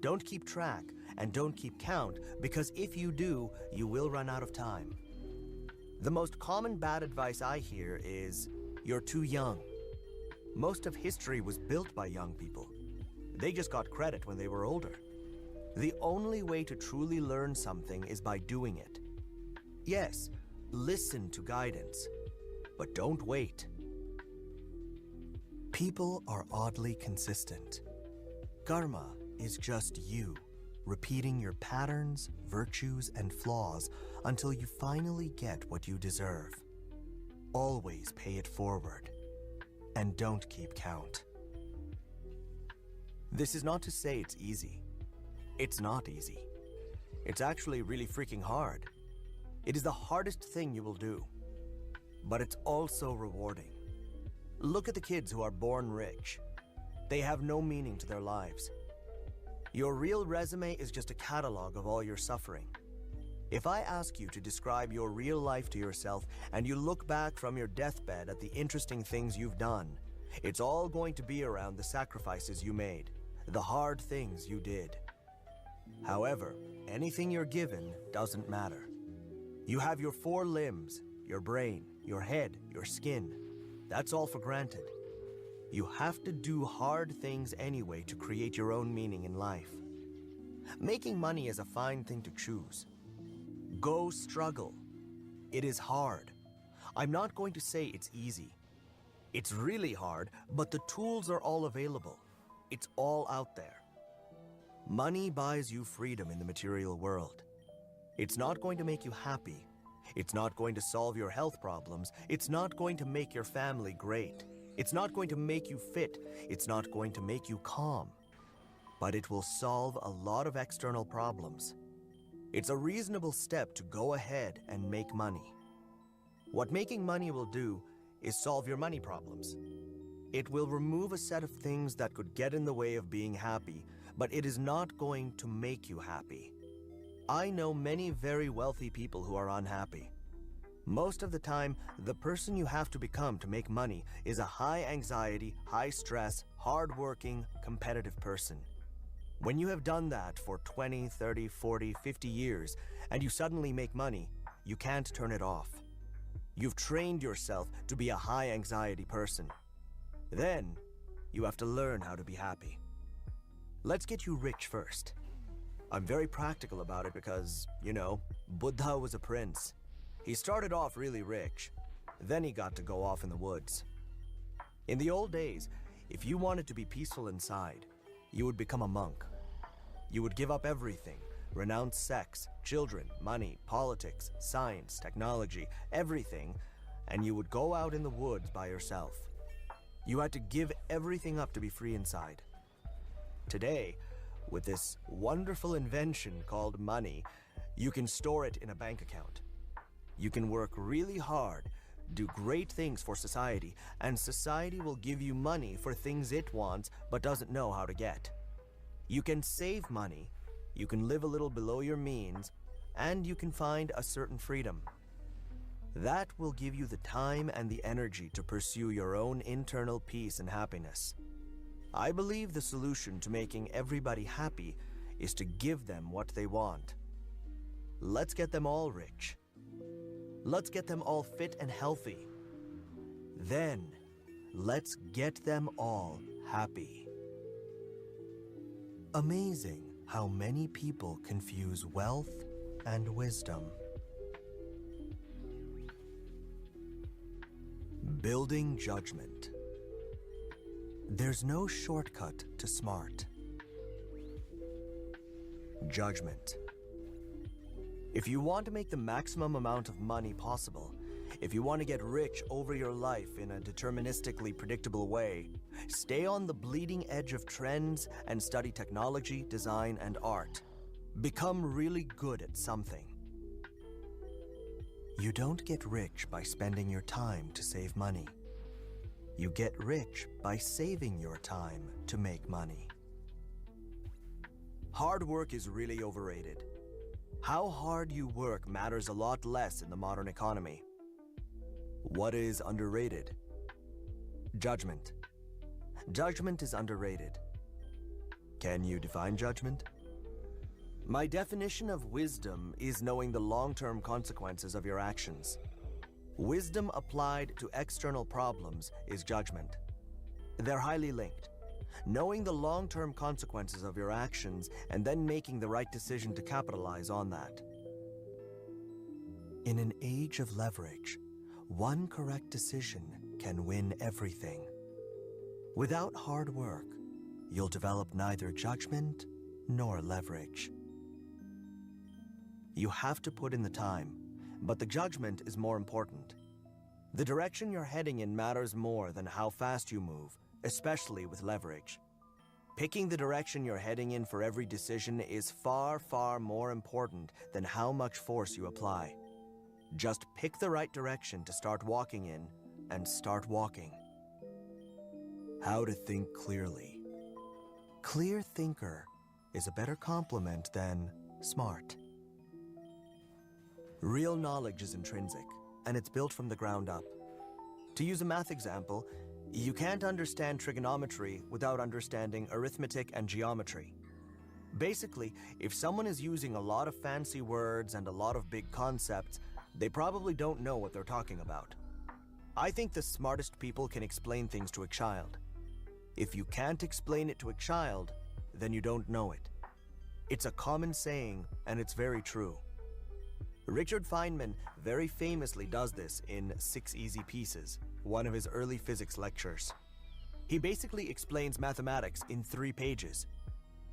Don't keep track and don't keep count, because if you do, you will run out of time. The most common bad advice I hear is, you're too young. Most of history was built by young people. They just got credit when they were older. The only way to truly learn something is by doing it. Yes, listen to guidance, but don't wait. People are oddly consistent. Karma is just you, repeating your patterns, virtues, and flaws until you finally get what you deserve. Always pay it forward, and don't keep count. This is not to say it's easy. It's not easy. It's actually really freaking hard. It is the hardest thing you will do. but it's also rewarding. Look at the kids who are born rich. They have no meaning to their lives. Your real resume is just a catalog of all your suffering. If I ask you to describe your real life to yourself and you look back from your deathbed at the interesting things you've done, it's all going to be around the sacrifices you made, the hard things you did. However, anything you're given doesn't matter. You have your 4 limbs, your brain, your head, your skin. That's all for granted. You have to do hard things anyway to create your own meaning in life. Making money is a fine thing to choose. Go struggle. It is hard. I'm not going to say it's easy. It's really hard, but the tools are all available. It's all out there. Money buys you freedom in the material world. It's not going to make you happy. It's not going to solve your health problems. It's not going to make your family great. It's not going to make you fit. It's not going to make you calm. But it will solve a lot of external problems. It's a reasonable step to go ahead and make money. What making money will do is solve your money problems. It will remove a set of things that could get in the way of being happy, but it is not going to make you happy. I know many very wealthy people who are unhappy. Most of the time, the person you have to become to make money is a high anxiety, high stress, hard-working, competitive person. When you have done that for 20, 30, 40, 50 years, and you suddenly make money, you can't turn it off. You've trained yourself to be a high anxiety person. Then, you have to learn how to be happy. Let's get you rich first. I'm very practical about it because, you know, Buddha was a prince. He started off really rich. Then he got to go off in the woods. In the old days, if you wanted to be peaceful inside, you would become a monk. You would give up everything, renounce sex, children, money, politics, science, technology, everything, and you would go out in the woods by yourself. You had to give everything up to be free inside. Today, with this wonderful invention called money, you can store it in a bank account. You can work really hard, do great things for society, and society will give you money for things it wants but doesn't know how to get. You can save money, you can live a little below your means, and you can find a certain freedom. That will give you the time and the energy to pursue your own internal peace and happiness. I believe the solution to making everybody happy is to give them what they want. Let's get them all rich. Let's get them all fit and healthy. Then, let's get them all happy. Amazing how many people confuse wealth and wisdom. Building judgment. There's no shortcut to smart. Judgment. If you want to make the maximum amount of money possible, if you want to get rich over your life in a deterministically predictable way, stay on the bleeding edge of trends and study technology, design, and art. Become really good at something. You don't get rich by spending your time to save money. You get rich by saving your time to make money. Hard work is really overrated. How hard you work matters a lot less in the modern economy. What is underrated? Judgment. Judgment is underrated. Can you define judgment? My definition of wisdom is knowing the long-term consequences of your actions. Wisdom applied to external problems is judgment. They're highly linked. Knowing the long-term consequences of your actions and then making the right decision to capitalize on that. In an age of leverage, one correct decision can win everything. Without hard work, you'll develop neither judgment nor leverage. You have to put in the time, but the judgment is more important. The direction you're heading in matters more than how fast you move, especially with leverage. Picking the direction you're heading in for every decision is far, far more important than how much force you apply. Just pick the right direction to start walking in and start walking. How to think clearly. Clear thinker is a better compliment than smart. Real knowledge is intrinsic, and it's built from the ground up. To use a math example, you can't understand trigonometry without understanding arithmetic and geometry. Basically, if someone is using a lot of fancy words and a lot of big concepts, they probably don't know what they're talking about. I think the smartest people can explain things to a child. If you can't explain it to a child, then you don't know it. It's a common saying, and it's very true. Richard Feynman very famously does this in 6 Easy Pieces, one of his early physics lectures. He basically explains mathematics in 3 pages.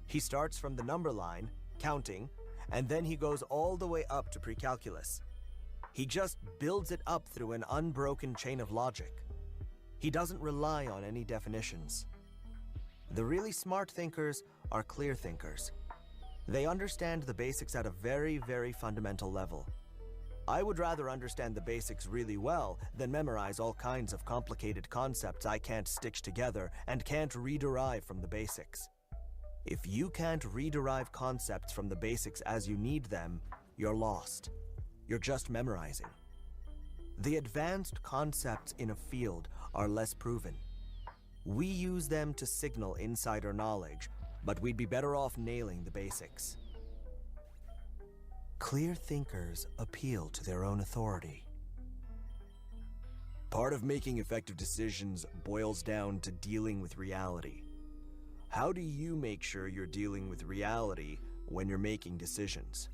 He starts from the number line, counting, and then he goes all the way up to pre-calculus. He just builds it up through an unbroken chain of logic. He doesn't rely on any definitions. The really smart thinkers are clear thinkers. They understand the basics at a very, very fundamental level. I would rather understand the basics really well than memorize all kinds of complicated concepts I can't stitch together and can't rederive from the basics. If you can't rederive concepts from the basics as you need them, you're lost. You're just memorizing. The advanced concepts in a field are less proven. We use them to signal insider knowledge, but we'd be better off nailing the basics. Clear thinkers appeal to their own authority. Part of making effective decisions boils down to dealing with reality. How do you make sure you're dealing with reality when you're making decisions?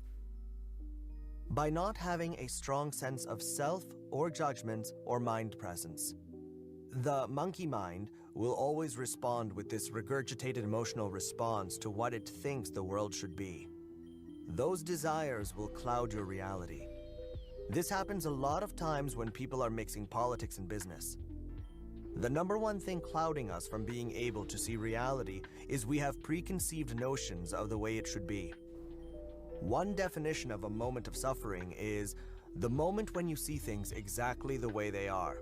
By not having a strong sense of self or judgments or mind presence. The monkey mind will always respond with this regurgitated emotional response to what it thinks the world should be. Those desires will cloud your reality. This happens a lot of times when people are mixing politics and business. The number one thing clouding us from being able to see reality is we have preconceived notions of the way it should be. One definition of a moment of suffering is the moment when you see things exactly the way they are.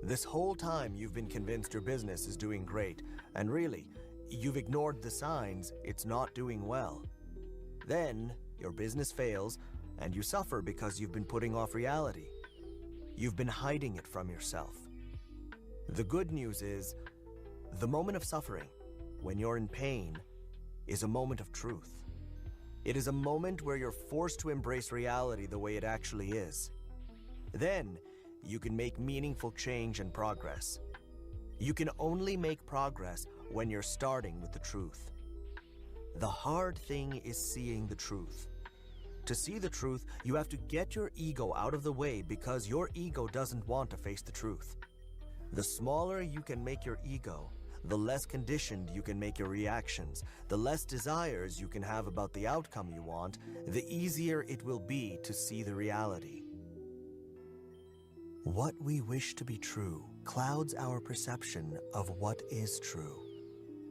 This whole time you've been convinced your business is doing great, and really, you've ignored the signs it's not doing well. Then, your business fails, and you suffer because you've been putting off reality. You've been hiding it from yourself. The good news is, the moment of suffering, when you're in pain, is a moment of truth. It is a moment where you're forced to embrace reality the way it actually is. Then, you can make meaningful change and progress. You can only make progress when you're starting with the truth. The hard thing is seeing the truth. To see the truth, you have to get your ego out of the way because your ego doesn't want to face the truth. The smaller you can make your ego, the less conditioned you can make your reactions, the less desires you can have about the outcome you want, the easier it will be to see the reality. What we wish to be true clouds our perception of what is true.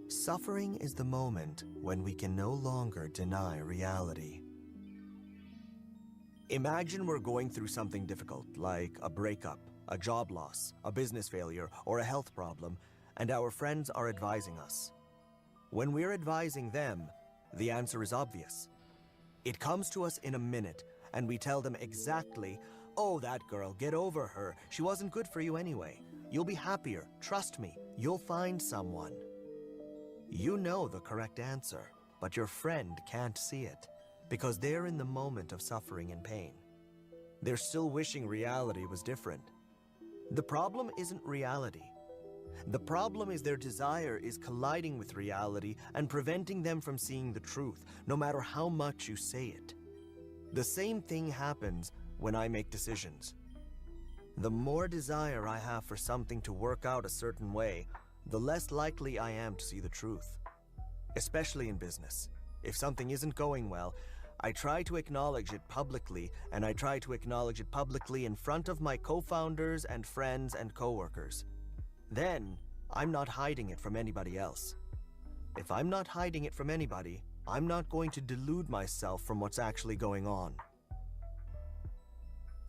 Suffering is the moment when we can no longer deny reality. Imagine we're going through something difficult, like a breakup, a job loss, a business failure, or a health problem, and our friends are advising us. When we're advising them, the answer is obvious. It comes to us in a minute, and we tell them exactly, "Oh, that girl, get over her. She wasn't good for you anyway. You'll be happier. Trust me, you'll find someone." You know the correct answer, but your friend can't see it, because they're in the moment of suffering and pain. They're still wishing reality was different. The problem isn't reality. The problem is their desire is colliding with reality and preventing them from seeing the truth, no matter how much you say it. The same thing happens when I make decisions. The more desire I have for something to work out a certain way, the less likely I am to see the truth. Especially in business. If something isn't going well, I try to acknowledge it publicly, and I try to acknowledge it publicly in front of my co-founders and friends and co-workers. Then, I'm not hiding it from anybody else. If I'm not hiding it from anybody, I'm not going to delude myself from what's actually going on.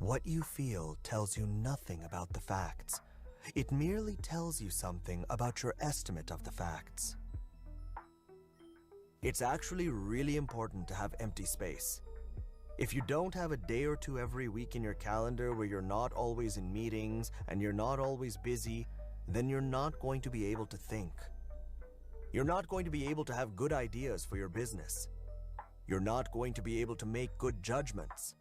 What you feel tells you nothing about the facts. It merely tells you something about your estimate of the facts. It's actually really important to have empty space. If you don't have a day or two every week in your calendar where you're not always in meetings and you're not always busy, then you're not going to be able to think. You're not going to be able to have good ideas for your business. You're not going to be able to make good judgments.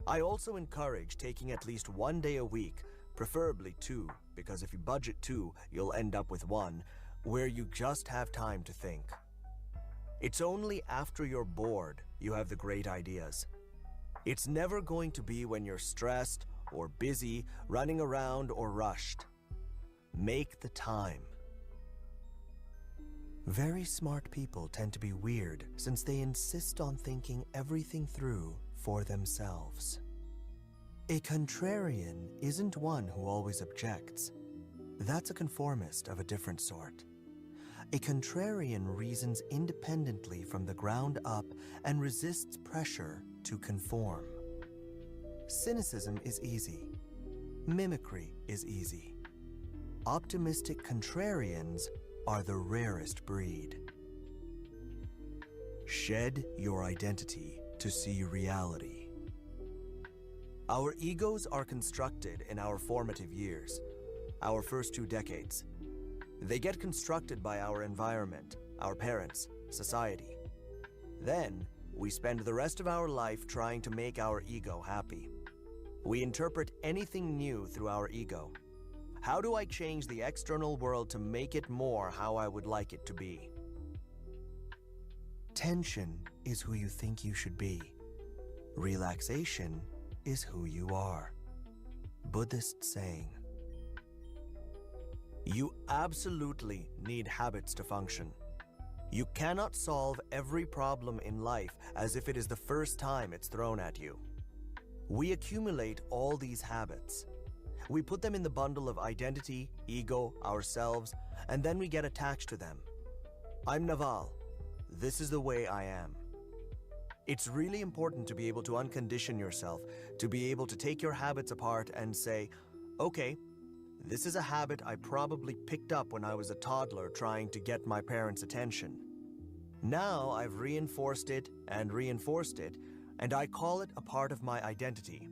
I also encourage taking at least one day a week, preferably 2, because if you budget 2, you'll end up with 1, where you just have time to think. It's only after you're bored you have the great ideas. It's never going to be when you're stressed or busy, running around or rushed. Make the time. Very smart people tend to be weird since they insist on thinking everything through for themselves. A contrarian isn't one who always objects. That's a conformist of a different sort. A contrarian reasons independently from the ground up and resists pressure to conform. Cynicism is easy. Mimicry is easy. Optimistic contrarians are the rarest breed. Shed your identity to see reality. Our egos are constructed in our formative years, our first 2 decades. They get constructed by our environment, our parents, society. Then, we spend the rest of our life trying to make our ego happy. We interpret anything new through our ego. How do I change the external world to make it more how I would like it to be? Tension is who you think you should be. Relaxation is who you are. Buddhist saying. You absolutely need habits to function. You cannot solve every problem in life as if it is the first time it's thrown at you. We accumulate all these habits. We put them in the bundle of identity, ego, ourselves, and then we get attached to them. I'm Naval. This is the way I am. It's really important to be able to uncondition yourself, to be able to take your habits apart and say, okay, this is a habit I probably picked up when I was a toddler trying to get my parents' attention. Now I've reinforced it, and I call it a part of my identity.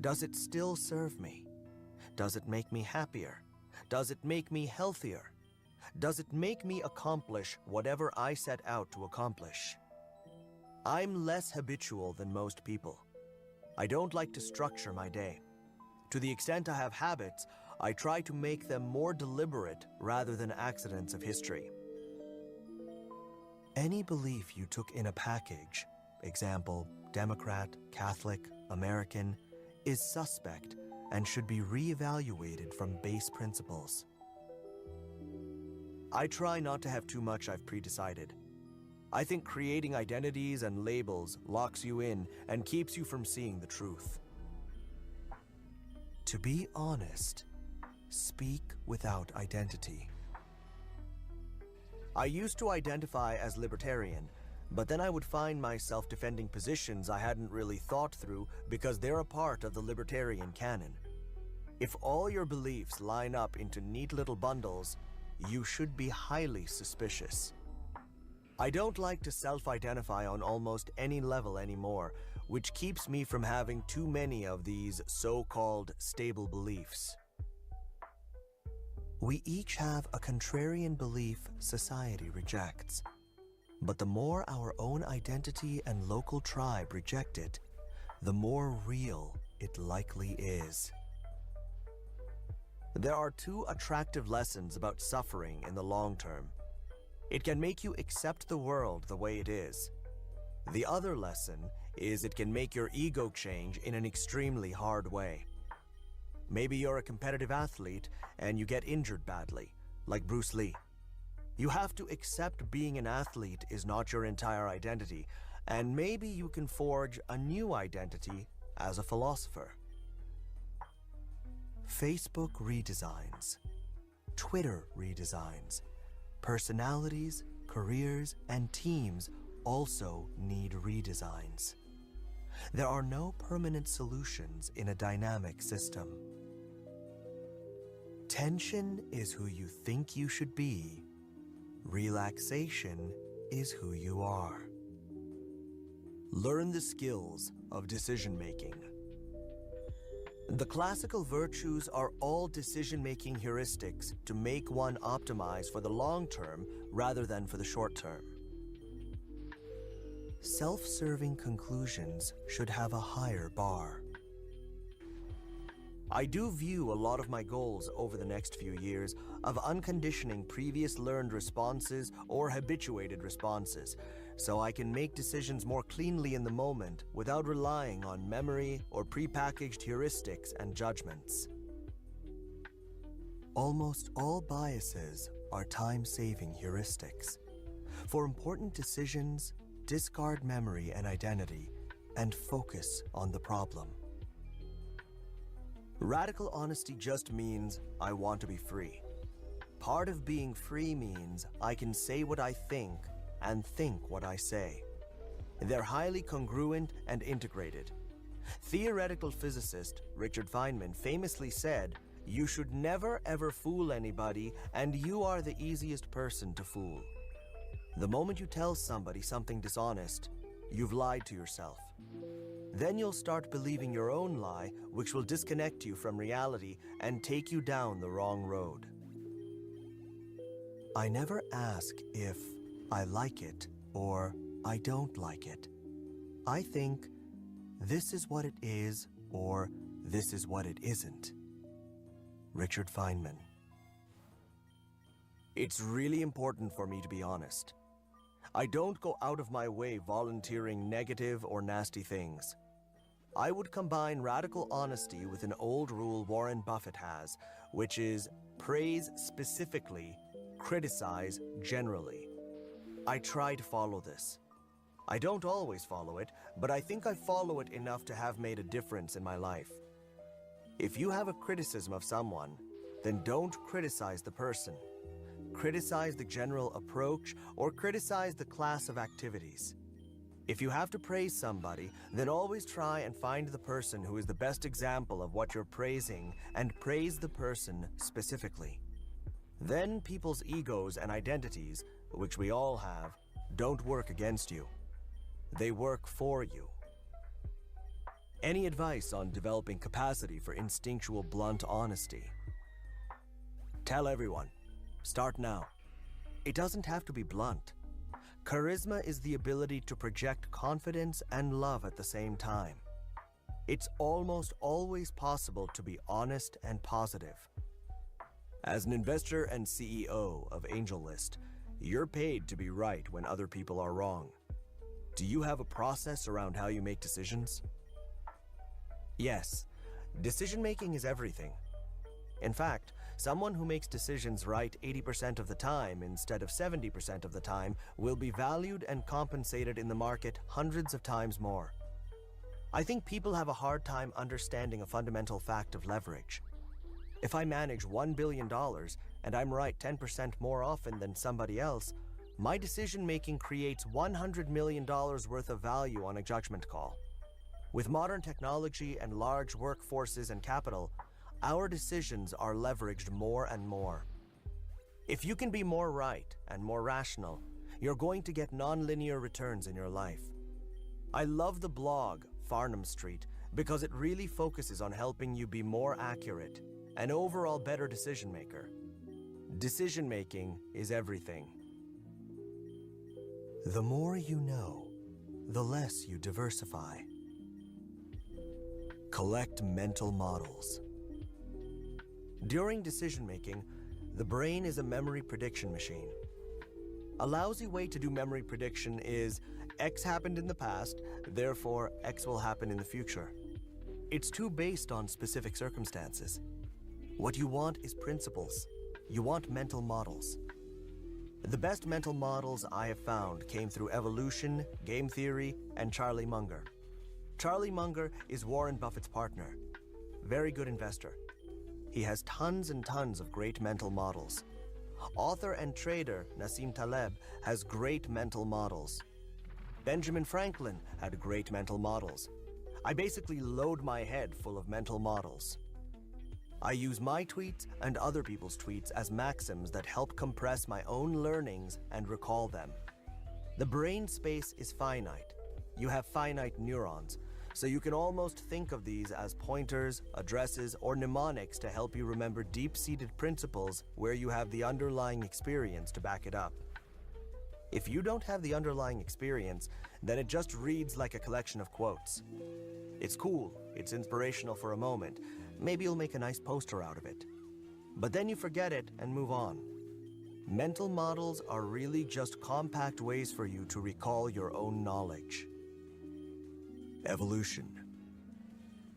Does it still serve me? Does it make me happier? Does it make me healthier? Does it make me accomplish whatever I set out to accomplish? I'm less habitual than most people. I don't like to structure my day. To the extent I have habits, I try to make them more deliberate rather than accidents of history. Any belief you took in a package, example, Democrat, Catholic, American, is suspect and should be reevaluated from base principles. I try not to have too much I've pre-decided. I think creating identities and labels locks you in and keeps you from seeing the truth. To be honest, speak without identity. I used to identify as libertarian, but then I would find myself defending positions I hadn't really thought through because they're a part of the libertarian canon. If all your beliefs line up into neat little bundles, you should be highly suspicious. I don't like to self-identify on almost any level anymore, which keeps me from having too many of these so-called stable beliefs. We each have a contrarian belief society rejects. But the more our own identity and local tribe reject it, the more real it likely is. There are 2 attractive lessons about suffering in the long term. It can make you accept the world the way it is. The other lesson is it can make your ego change in an extremely hard way. Maybe you're a competitive athlete and you get injured badly, like Bruce Lee. You have to accept being an athlete is not your entire identity, and maybe you can forge a new identity as a philosopher. Facebook redesigns. Twitter redesigns. Personalities, careers, and teams also need redesigns. There are no permanent solutions in a dynamic system. Tension is who you think you should be. Relaxation is who you are. Learn the skills of decision-making. The classical virtues are all decision-making heuristics to make one optimize for the long term rather than for the short term. Self-serving conclusions should have a higher bar. I do view a lot of my goals over the next few years of unconditioning previous learned responses or habituated responses, so I can make decisions more cleanly in the moment without relying on memory or prepackaged heuristics and judgments. Almost all biases are time-saving heuristics. For important decisions, discard memory and identity and focus on the problem. Radical honesty just means I want to be free. Part of being free means I can say what I think and think what I say. They're highly congruent and integrated. Theoretical physicist Richard Feynman famously said, "You should never ever fool anybody, and you are the easiest person to fool." The moment you tell somebody something dishonest, you've lied to yourself. Then you'll start believing your own lie, which will disconnect you from reality and take you down the wrong road. I never ask if I like it or I don't like it. I think this is what it is or this is what it isn't. Richard Feynman. It's really important for me to be honest. I don't go out of my way volunteering negative or nasty things. I would combine radical honesty with an old rule Warren Buffett has, which is praise specifically, criticize generally. I try to follow this. I don't always follow it, but I think I follow it enough to have made a difference in my life. If you have a criticism of someone, then don't criticize the person. Criticize the general approach or criticize the class of activities. If you have to praise somebody, then always try and find the person who is the best example of what you're praising and praise the person specifically. Then people's egos and identities, which we all have, don't work against you. They work for you. Any advice on developing capacity for instinctual blunt honesty? Tell everyone. Start now. It doesn't have to be blunt. Charisma is the ability to project confidence and love at the same time. It's almost always possible to be honest and positive. As an investor and CEO of AngelList, you're paid to be right when other people are wrong. Do you have a process around how you make decisions? Yes, decision-making is everything. In fact, someone who makes decisions right 80% of the time instead of 70% of the time will be valued and compensated in the market hundreds of times more. I think people have a hard time understanding a fundamental fact of leverage. If I manage $1 billion and I'm right 10% more often than somebody else, my decision-making creates $100 million worth of value on a judgment call. With modern technology and large workforces and capital, our decisions are leveraged more and more. If you can be more right and more rational, you're going to get non-linear returns in your life. I love the blog, Farnham Street, because it really focuses on helping you be more accurate, an overall better decision maker. Decision making is everything. The more you know, the less you diversify. Collect mental models. During decision-making, the brain is a memory prediction machine. A lousy way to do memory prediction is X happened in the past, therefore X will happen in the future. It's too based on specific circumstances. What you want is principles. You want mental models. The best mental models I have found came through evolution, game theory, and Charlie Munger. Charlie Munger is Warren Buffett's partner. Very good investor. He has tons and tons of great mental models. Author and trader Nassim Taleb has great mental models. Benjamin Franklin had great mental models. I basically load my head full of mental models. I use my tweets and other people's tweets as maxims that help compress my own learnings and recall them. The brain space is finite. You have finite neurons, so you can almost think of these as pointers, addresses, or mnemonics to help you remember deep-seated principles where you have the underlying experience to back it up. If you don't have the underlying experience, then it just reads like a collection of quotes. It's cool, it's inspirational for a moment, maybe you'll make a nice poster out of it. But then you forget it and move on. Mental models are really just compact ways for you to recall your own knowledge. Evolution.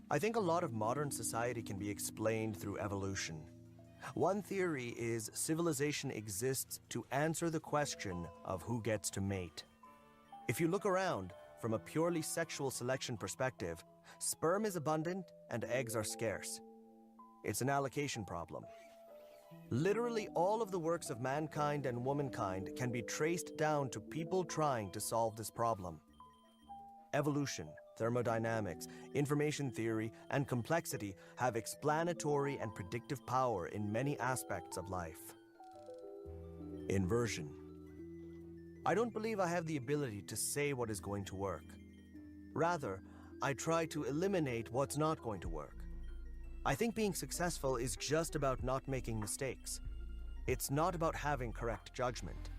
I think a lot of modern society can be explained through evolution. One theory is civilization exists to answer the question of who gets to mate. If you look around, from a purely sexual selection perspective, sperm is abundant and eggs are scarce. It's an allocation problem. Literally all of the works of mankind and womankind can be traced down to people trying to solve this problem. Evolution, thermodynamics, information theory, and complexity have explanatory and predictive power in many aspects of life. Inversion. I don't believe I have the ability to say what is going to work. Rather, I try to eliminate what's not going to work. I think being successful is just about not making mistakes. It's not about having correct judgment.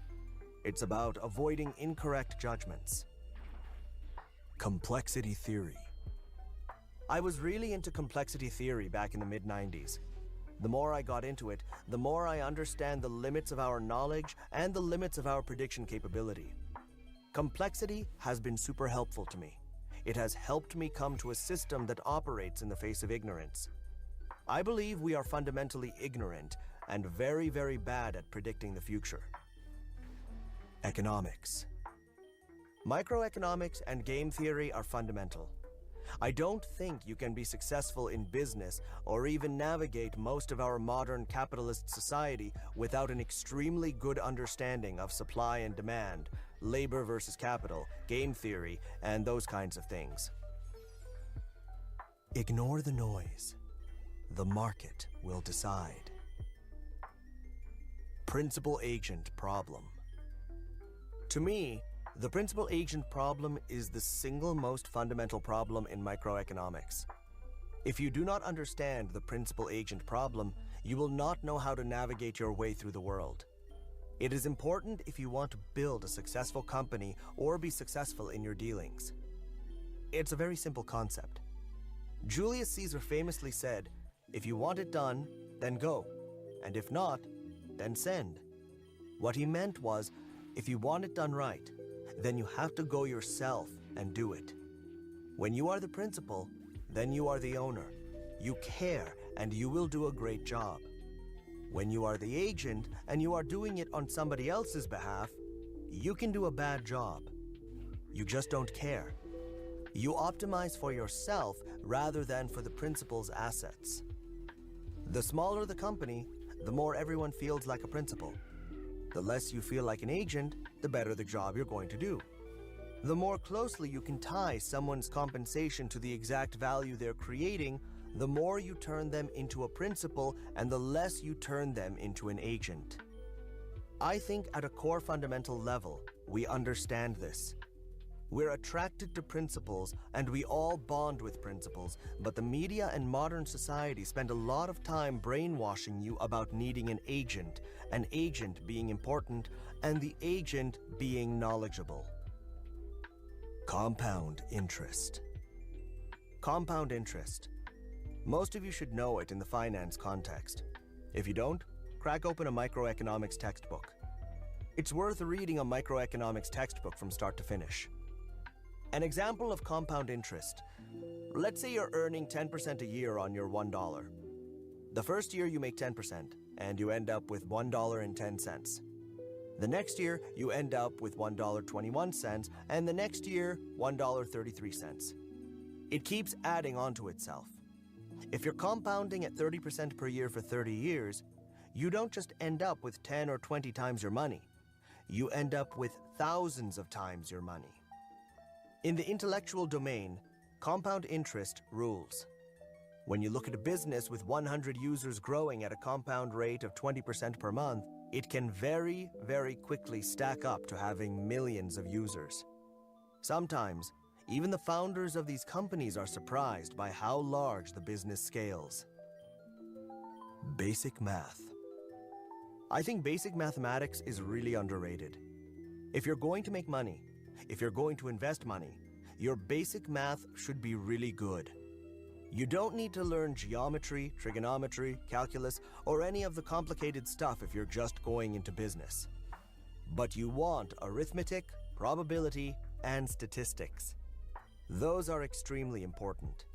It's about avoiding incorrect judgments. Complexity theory. I was really into complexity theory back in the mid-90s. The more I got into it, the more I understand the limits of our knowledge and the limits of our prediction capability. Complexity has been super helpful to me. It has helped me come to a system that operates in the face of ignorance. I believe we are fundamentally ignorant and very, very bad at predicting the future. Economics. Microeconomics and game theory are fundamental. I don't think you can be successful in business or even navigate most of our modern capitalist society without an extremely good understanding of supply and demand, labor versus capital, game theory, and those kinds of things. Ignore the noise. The market will decide. Principal agent problem. To me, the principal agent problem is the single most fundamental problem in microeconomics. If you do not understand the principal agent problem, you will not know how to navigate your way through the world. It is important if you want to build a successful company or be successful in your dealings. It's a very simple concept. Julius Caesar famously said, "If you want it done, then go, and if not, then send." What he meant was, if you want it done right, then you have to go yourself and do it. When you are the principal, then you are the owner. You care and you will do a great job. When you are the agent and you are doing it on somebody else's behalf, you can do a bad job. You just don't care. You optimize for yourself rather than for the principal's assets. The smaller the company, the more everyone feels like a principal. The less you feel like an agent, the better the job you're going to do. The more closely you can tie someone's compensation to the exact value they're creating, the more you turn them into a principal and the less you turn them into an agent. I think at a core fundamental level, we understand this. We're attracted to principles and we all bond with principles, but the media and modern society spend a lot of time brainwashing you about needing an agent being important, and the agent being knowledgeable. Compound interest. Compound interest. Most of you should know it in the finance context. If you don't, crack open a microeconomics textbook. It's worth reading a microeconomics textbook from start to finish. An example of compound interest. Let's say you're earning 10% a year on your $1. The first year you make 10%, and you end up with $1.10. The next year, you end up with $1.21, and the next year, $1.33. It keeps adding onto itself. If you're compounding at 30% per year for 30 years, you don't just end up with 10 or 20 times your money. You end up with thousands of times your money. In the intellectual domain, compound interest rules. When you look at a business with 100 users growing at a compound rate of 20% per month, it can very, very quickly stack up to having millions of users. Sometimes, even the founders of these companies are surprised by how large the business scales. Basic math. I think basic mathematics is really underrated. If you're going to make money, if you're going to invest money, your basic math should be really good. You don't need to learn geometry, trigonometry, calculus, or any of the complicated stuff if you're just going into business. But you want arithmetic, probability, and statistics. Those are extremely important.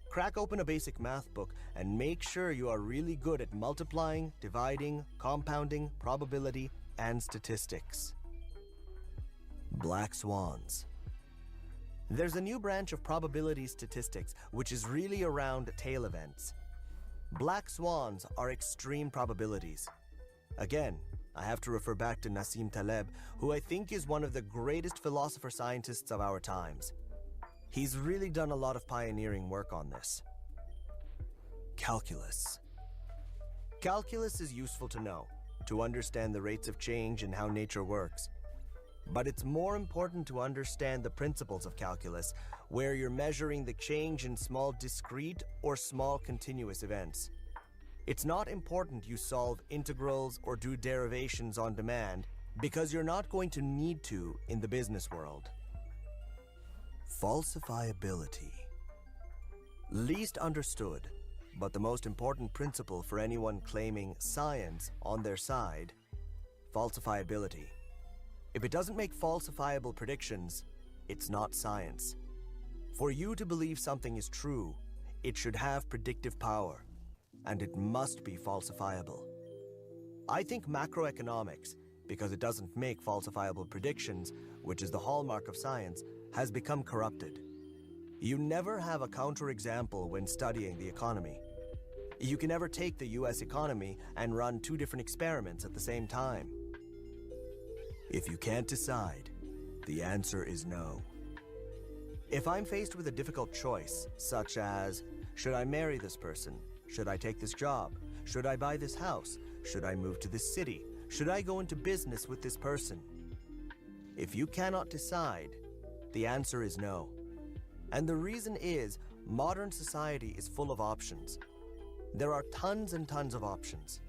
Crack open a basic math book and make sure you are really good at multiplying, dividing, compounding, probability, and statistics. Black swans. There's a new branch of probability statistics which is really around tail events. Black swans are extreme probabilities. Again, I have to refer back to Nassim Taleb, who I think is one of the greatest philosopher-scientists of our times. He's really done a lot of pioneering work on this. Calculus. Calculus is useful to know, to understand the rates of change and how nature works. But it's more important to understand the principles of calculus, where you're measuring the change in small discrete or small continuous events. It's not important you solve integrals or do derivations on demand, because you're not going to need to in the business world. Falsifiability. Least understood, but the most important principle for anyone claiming science on their side: falsifiability. If it doesn't make falsifiable predictions, it's not science. For you to believe something is true, it should have predictive power, and it must be falsifiable. I think macroeconomics, because it doesn't make falsifiable predictions, which is the hallmark of science, has become corrupted. You never have a counterexample when studying the economy. You can never take the US economy and run two different experiments at the same time. If you can't decide, the answer is no. If I'm faced with a difficult choice, such as, should I marry this person? Should I take this job? Should I buy this house? Should I move to this city? Should I go into business with this person? If you cannot decide, the answer is no. And the reason is, modern society is full of options. There are tons and tons of options.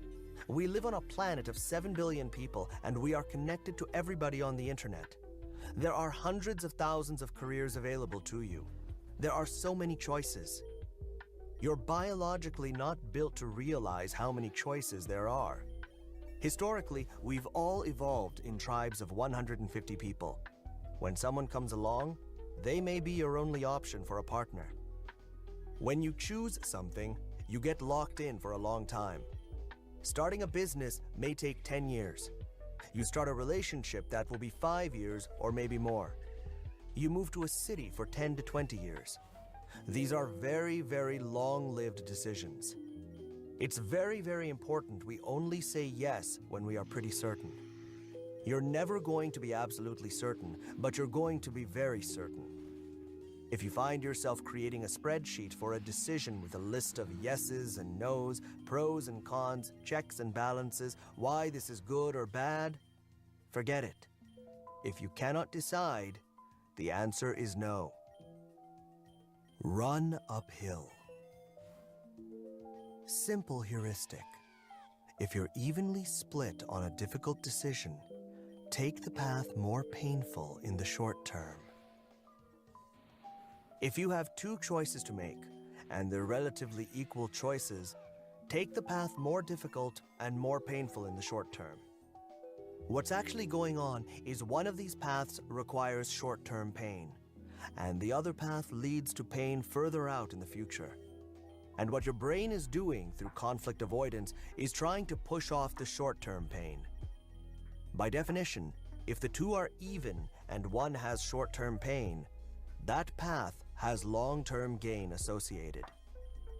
We live on a planet of 7 billion people, and we are connected to everybody on the internet. There are hundreds of thousands of careers available to you. There are so many choices. You're biologically not built to realize how many choices there are. Historically, we've all evolved in tribes of 150 people. When someone comes along, they may be your only option for a partner. When you choose something, you get locked in for a long time. Starting a business may take 10 years. You start a relationship that will be 5 years or maybe more. You move to a city for 10 to 20 years. These are very, very long-lived decisions. It's very, very important we only say yes when we are pretty certain. You're never going to be absolutely certain, but you're going to be very certain. If you find yourself creating a spreadsheet for a decision with a list of yeses and nos, pros and cons, checks and balances, why this is good or bad, forget it. If you cannot decide, the answer is no. Run uphill. Simple heuristic. If you're evenly split on a difficult decision, take the path more painful in the short term. If you have two choices to make, and they're relatively equal choices, take the path more difficult and more painful in the short term. What's actually going on is one of these paths requires short-term pain, and the other path leads to pain further out in the future. And what your brain is doing through conflict avoidance is trying to push off the short-term pain. By definition, if the two are even and one has short-term pain, that path has long-term gain associated.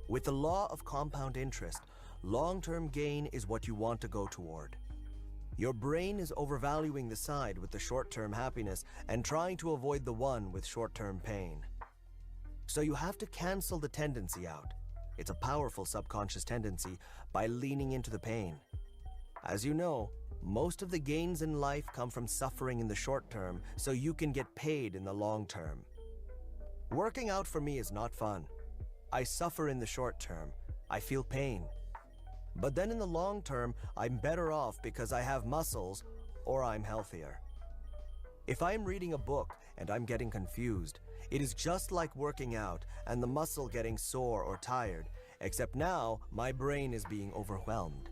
With the law of compound interest, long-term gain is what you want to go toward. Your brain is overvaluing the side with the short-term happiness and trying to avoid the one with short-term pain. So you have to cancel the tendency out. It's a powerful subconscious tendency by leaning into the pain. As you know, most of the gains in life come from suffering in the short term so you can get paid in the long term. Working out for me is not fun. I suffer in the short term. I feel pain. But then in the long term, I'm better off because I have muscles or I'm healthier. If I'm reading a book and I'm getting confused, it is just like working out and the muscle getting sore or tired, except now my brain is being overwhelmed.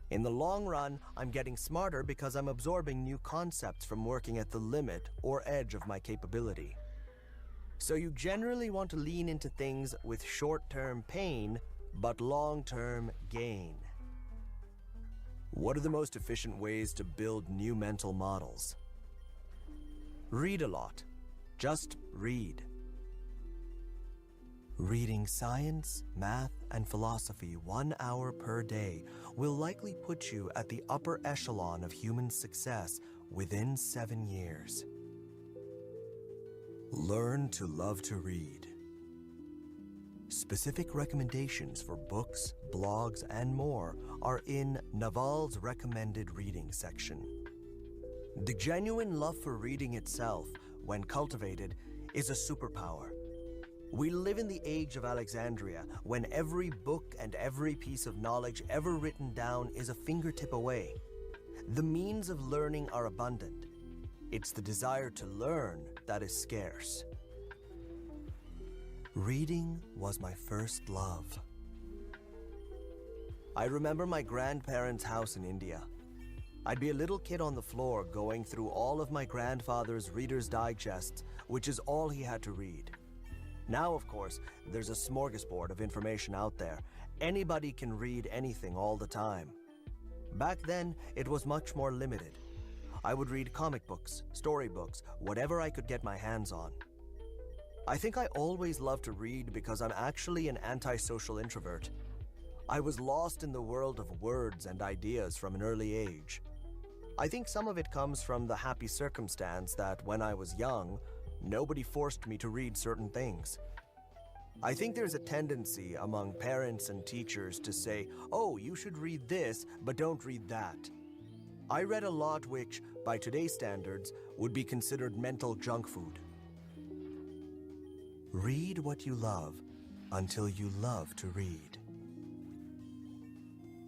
In the long run, I'm getting smarter because I'm absorbing new concepts from working at the limit or edge of my capability. So you generally want to lean into things with short-term pain, but long-term gain. What are the most efficient ways to build new mental models? Read a lot. Just read. Reading science, math, and philosophy 1 hour per day will likely put you at the upper echelon of human success within 7 years. Learn to love to read. Specific recommendations for books, blogs, and more are in Naval's recommended reading section. The genuine love for reading itself, when cultivated, is a superpower. We live in the age of Alexandria, when every book and every piece of knowledge ever written down is a fingertip away. The means of learning are abundant. It's the desire to learn that is scarce. Reading was my first love. I remember my grandparents' house in India. I'd be a little kid on the floor going through all of my grandfather's Reader's Digests, which is all he had to read. Now, of course, there's a smorgasbord of information out there. Anybody can read anything all the time. Back then, it was much more limited. I would read comic books, storybooks, whatever I could get my hands on. I think I always loved to read because I'm actually an antisocial introvert. I was lost in the world of words and ideas from an early age. I think some of it comes from the happy circumstance that when I was young, nobody forced me to read certain things. I think there's a tendency among parents and teachers to say, oh, you should read this, but don't read that. I read a lot which, by today's standards, would be considered mental junk food. Read what you love until you love to read.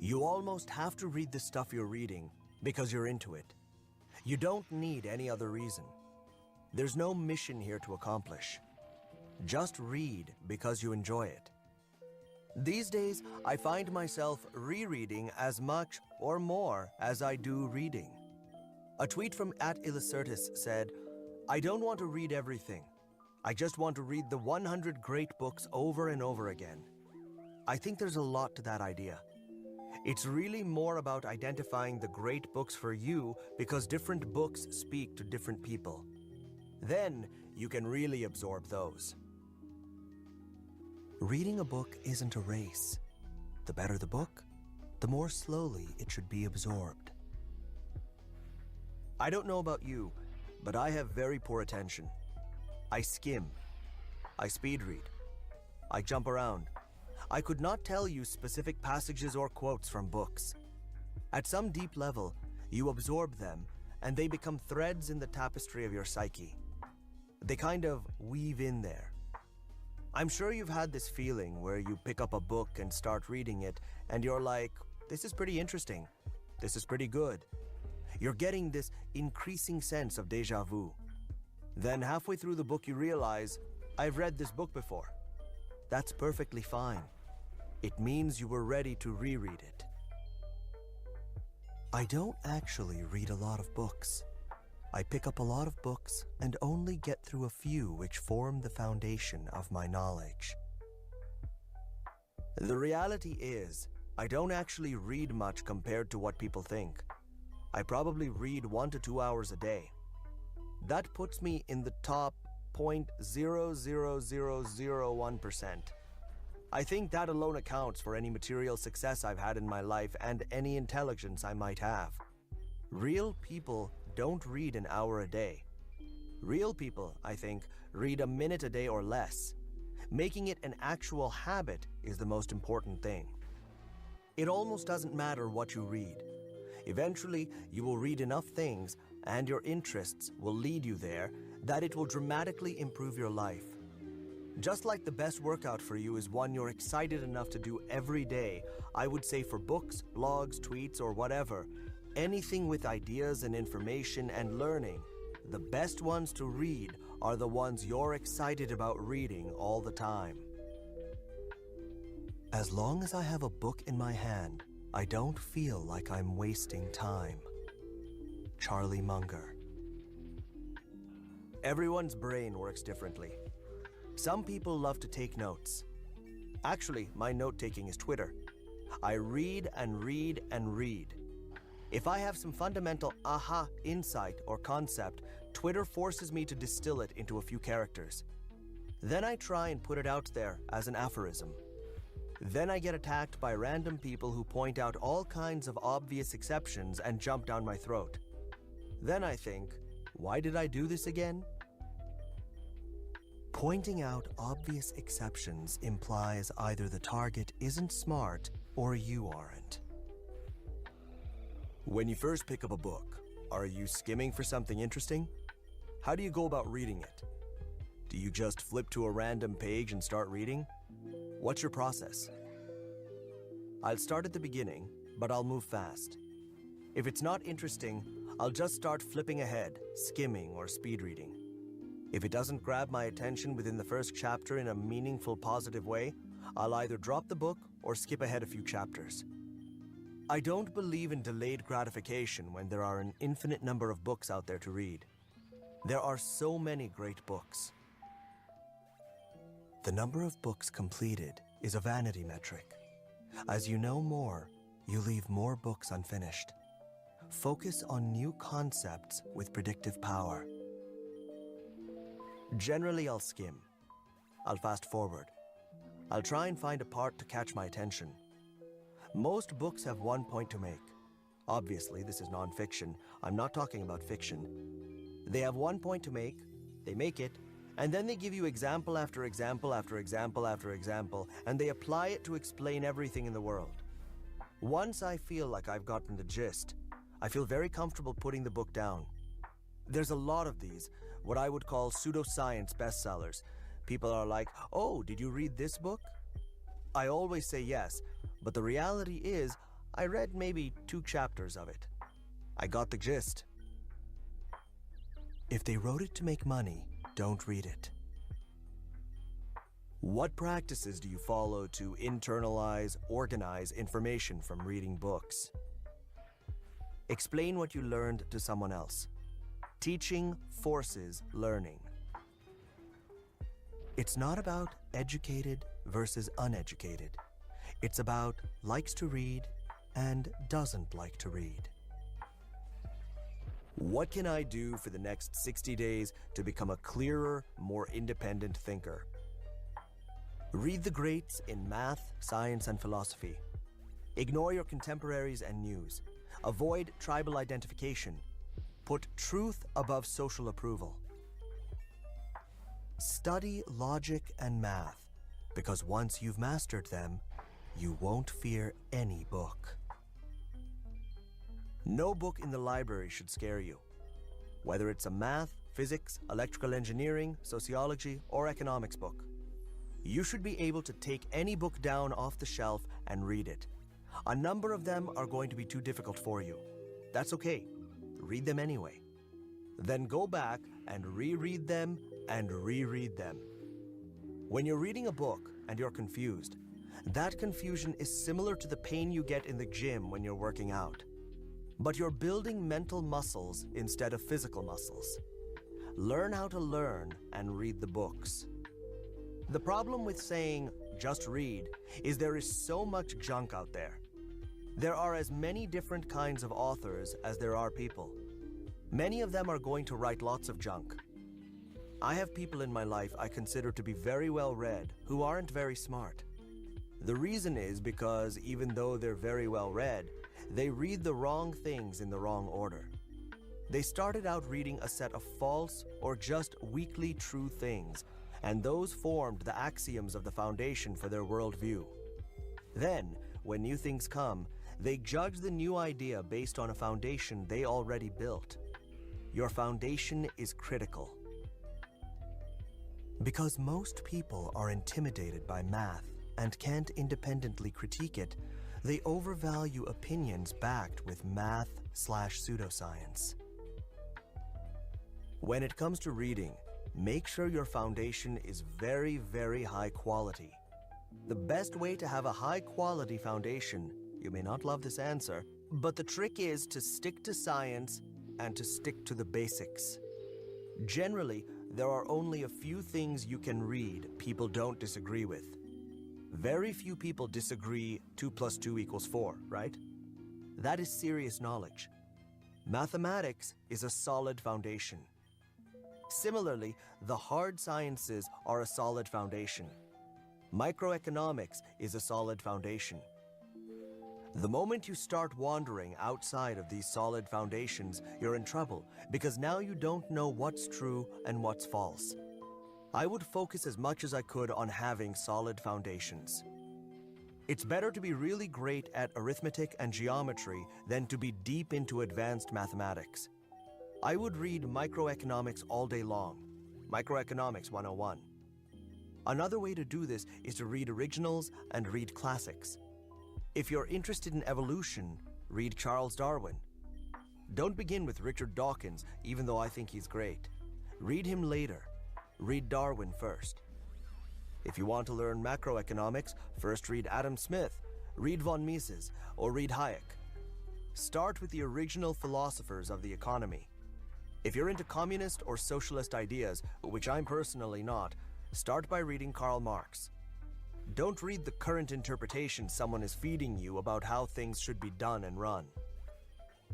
You almost have to read the stuff you're reading because you're into it. You don't need any other reason. There's no mission here to accomplish. Just read because you enjoy it. These days, I find myself rereading as much or more as I do reading. A tweet from @Illucertus said, I don't want to read everything. I just want to read the 100 great books over and over again. I think there's a lot to that idea. It's really more about identifying the great books for you because different books speak to different people. Then you can really absorb those. Reading a book isn't a race. The better the book, the more slowly it should be absorbed. I don't know about you, but I have very poor attention. I skim. I speed read. I jump around. I could not tell you specific passages or quotes from books. At some deep level, you absorb them, and they become threads in the tapestry of your psyche. They kind of weave in there. I'm sure you've had this feeling where you pick up a book and start reading it, and you're like, this is pretty interesting. This is pretty good. You're getting this increasing sense of déjà vu. Then halfway through the book you realize, I've read this book before. That's perfectly fine. It means you were ready to reread it. I don't actually read a lot of books. I pick up a lot of books and only get through a few which form the foundation of my knowledge. The reality is, I don't actually read much compared to what people think. I probably read 1 to 2 hours a day. That puts me in the top 0.00001%. I think that alone accounts for any material success I've had in my life and any intelligence I might have. Real people don't read an hour a day. Real people, I think, read a minute a day or less. Making it an actual habit is the most important thing. It almost doesn't matter what you read. Eventually, you will read enough things, and your interests will lead you there, that it will dramatically improve your life. Just like the best workout for you is one you're excited enough to do every day, I would say for books, blogs, tweets, or whatever, anything with ideas and information and learning, the best ones to read are the ones you're excited about reading all the time. As long as I have a book in my hand, I don't feel like I'm wasting time. Charlie Munger. Everyone's brain works differently. Some people love to take notes. Actually, my note-taking is Twitter. I read and read and read. If I have some fundamental aha insight or concept, Twitter forces me to distill it into a few characters. Then I try and put it out there as an aphorism. Then I get attacked by random people who point out all kinds of obvious exceptions and jump down my throat. Then I think, why did I do this again? Pointing out obvious exceptions implies either the target isn't smart or you aren't. When you first pick up a book, are you skimming for something interesting? How do you go about reading it? Do you just flip to a random page and start reading? What's your process? I'll start at the beginning, but I'll move fast. If it's not interesting, I'll just start flipping ahead, skimming or speed reading. If it doesn't grab my attention within the first chapter in a meaningful, positive way, I'll either drop the book or skip ahead a few chapters. I don't believe in delayed gratification when there are an infinite number of books out there to read. There are so many great books. The number of books completed is a vanity metric. As you know more, you leave more books unfinished. Focus on new concepts with predictive power. Generally, I'll skim. I'll fast forward. I'll try and find a part to catch my attention. Most books have one point to make. Obviously, this is non-fiction. I'm not talking about fiction. They have one point to make, they make it, and then they give you example after example after example after example, and they apply it to explain everything in the world. Once I feel like I've gotten the gist, I feel very comfortable putting the book down. There's a lot of these, what I would call pseudoscience bestsellers. People are like, oh, did you read this book? I always say yes, but the reality is, I read maybe 2 chapters of it. I got the gist. If they wrote it to make money, don't read it. What practices do you follow to internalize, organize information from reading books? Explain what you learned to someone else. Teaching forces learning. It's not about educated versus uneducated. It's about likes to read and doesn't like to read. What can I do for the next 60 days to become a clearer, more independent thinker? Read the greats in math, science, and philosophy. Ignore your contemporaries and news. Avoid tribal identification. Put truth above social approval. Study logic and math, because once you've mastered them, you won't fear any book. No book in the library should scare you. Whether it's a math, physics, electrical engineering, sociology, or economics book. You should be able to take any book down off the shelf and read it. A number of them are going to be too difficult for you. That's okay. Read them anyway. Then go back and reread them and reread them. When you're reading a book and you're confused, that confusion is similar to the pain you get in the gym when you're working out. But you're building mental muscles instead of physical muscles. Learn how to learn and read the books. The problem with saying, just read, is there is so much junk out there. There are as many different kinds of authors as there are people. Many of them are going to write lots of junk. I have people in my life I consider to be very well read who aren't very smart. The reason is because even though they're very well read, they read the wrong things in the wrong order. They started out reading a set of false or just weakly true things, and those formed the axioms of the foundation for their worldview. Then, when new things come, they judge the new idea based on a foundation they already built. Your foundation is critical. Because most people are intimidated by math and can't independently critique it, they overvalue opinions backed with math/pseudoscience. When it comes to reading, make sure your foundation is very, very high quality. The best way to have a high-quality foundation, you may not love this answer, but the trick is to stick to science and to stick to the basics. Generally, there are only a few things you can read people don't disagree with. Very few people disagree 2 + 2 = 4, right? That is serious knowledge. Mathematics is a solid foundation. Similarly, the hard sciences are a solid foundation. Microeconomics is a solid foundation. The moment you start wandering outside of these solid foundations, you're in trouble because now you don't know what's true and what's false. I would focus as much as I could on having solid foundations. It's better to be really great at arithmetic and geometry than to be deep into advanced mathematics. I would read microeconomics all day long. Microeconomics 101. Another way to do this is to read originals and read classics. If you're interested in evolution, read Charles Darwin. Don't begin with Richard Dawkins, even though I think he's great. Read him later. Read Darwin first. If you want to learn macroeconomics, first read Adam Smith, read von Mises, or read Hayek. Start with the original philosophers of the economy. If you're into communist or socialist ideas, which I'm personally not, start by reading Karl Marx. Don't read the current interpretation someone is feeding you about how things should be done and run.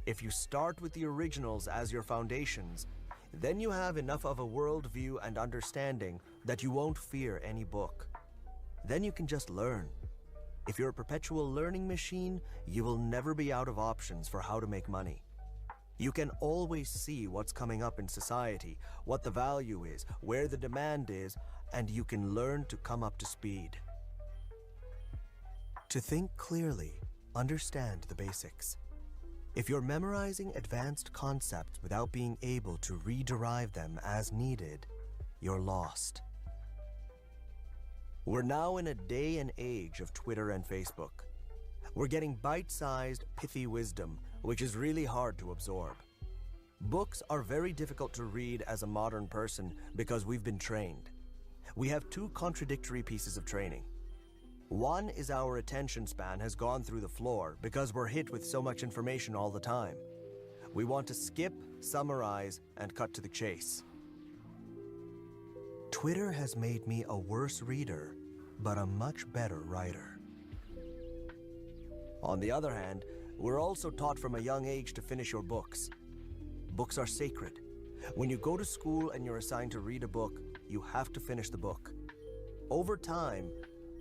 If you start with the originals as your foundations, then you have enough of a worldview and understanding that you won't fear any book. Then you can just learn. If you're a perpetual learning machine, you will never be out of options for how to make money. You can always see what's coming up in society, what the value is, where the demand is, and you can learn to come up to speed. To think clearly, understand the basics. If you're memorizing advanced concepts without being able to rederive them as needed, you're lost. We're now in a day and age of Twitter and Facebook. We're getting bite-sized, pithy wisdom, which is really hard to absorb. Books are very difficult to read as a modern person because we've been trained. We have two contradictory pieces of training. One is our attention span has gone through the floor because we're hit with so much information all the time. We want to skip, summarize, and cut to the chase. Twitter has made me a worse reader, but a much better writer. On the other hand, we're also taught from a young age to finish your books. Books are sacred. When you go to school and you're assigned to read a book, you have to finish the book. Over time,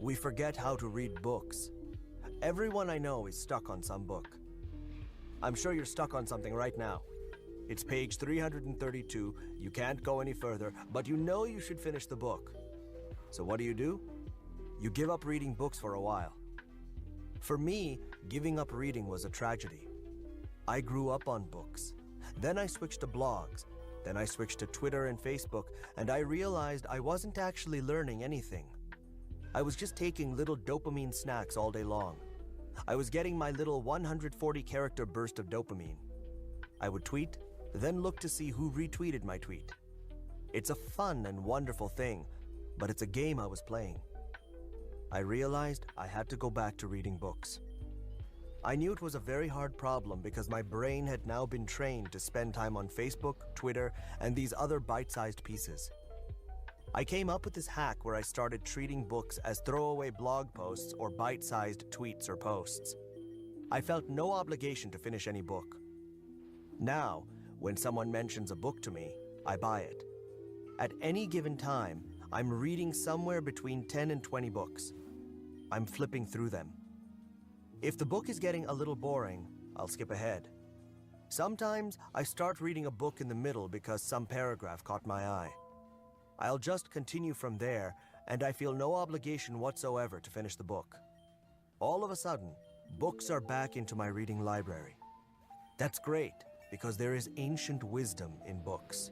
we forget how to read books. Everyone I know is stuck on some book. I'm sure you're stuck on something right now. It's page 332, you can't go any further, but you know you should finish the book. So what do? You give up reading books for a while. For me, giving up reading was a tragedy. I grew up on books. Then I switched to blogs. Then I switched to Twitter and Facebook, and I realized I wasn't actually learning anything. I was just taking little dopamine snacks all day long. I was getting my little 140-character burst of dopamine. I would tweet, then look to see who retweeted my tweet. It's a fun and wonderful thing, but it's a game I was playing. I realized I had to go back to reading books. I knew it was a very hard problem because my brain had now been trained to spend time on Facebook, Twitter, and these other bite-sized pieces. I came up with this hack where I started treating books as throwaway blog posts or bite-sized tweets or posts. I felt no obligation to finish any book. Now, when someone mentions a book to me, I buy it. At any given time, I'm reading somewhere between 10 and 20 books. I'm flipping through them. If the book is getting a little boring, I'll skip ahead. Sometimes I start reading a book in the middle because some paragraph caught my eye. I'll just continue from there, and I feel no obligation whatsoever to finish the book. All of a sudden, books are back into my reading library. That's great, because there is ancient wisdom in books.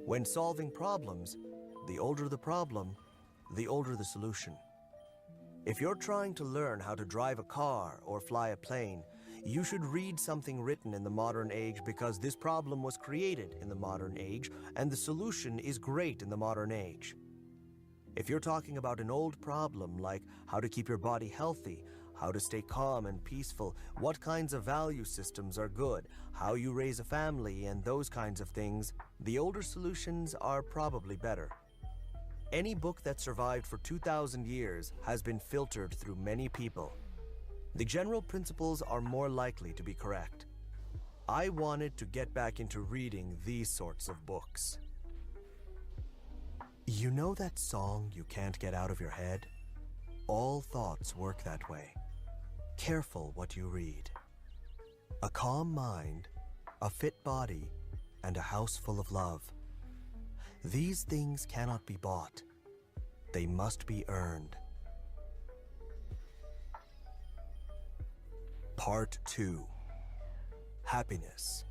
When solving problems, the older the problem, the older the solution. If you're trying to learn how to drive a car or fly a plane, you should read something written in the modern age because this problem was created in the modern age and the solution is great in the modern age. If you're talking about an old problem like how to keep your body healthy, how to stay calm and peaceful, what kinds of value systems are good, how you raise a family, and those kinds of things, the older solutions are probably better. Any book that survived for 2,000 years has been filtered through many people. The general principles are more likely to be correct. I wanted to get back into reading these sorts of books. You know that song you can't get out of your head? All thoughts work that way. Careful what you read. A calm mind, a fit body, and a house full of love. These things cannot be bought. They must be earned. Part 2. Happiness.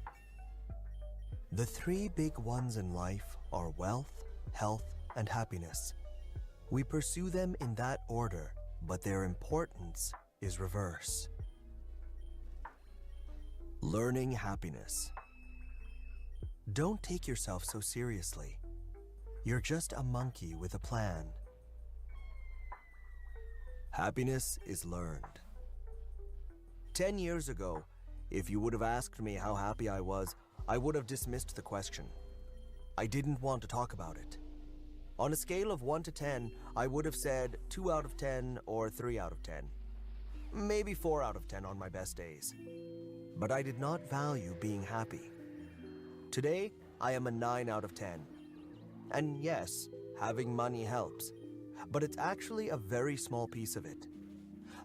The three big ones in life are wealth, health, and happiness. We pursue them in that order, but their importance is reverse. Learning happiness. Don't take yourself so seriously. You're just a monkey with a plan. Happiness is learned. 10 years ago, if you would have asked me how happy I was, I would have dismissed the question. I didn't want to talk about it. On a scale of 1 to 10, I would have said 2 out of 10 or 3 out of 10. Maybe 4 out of 10 on my best days. But I did not value being happy. Today, I am a 9 out of 10. And yes, having money helps, but it's actually a very small piece of it.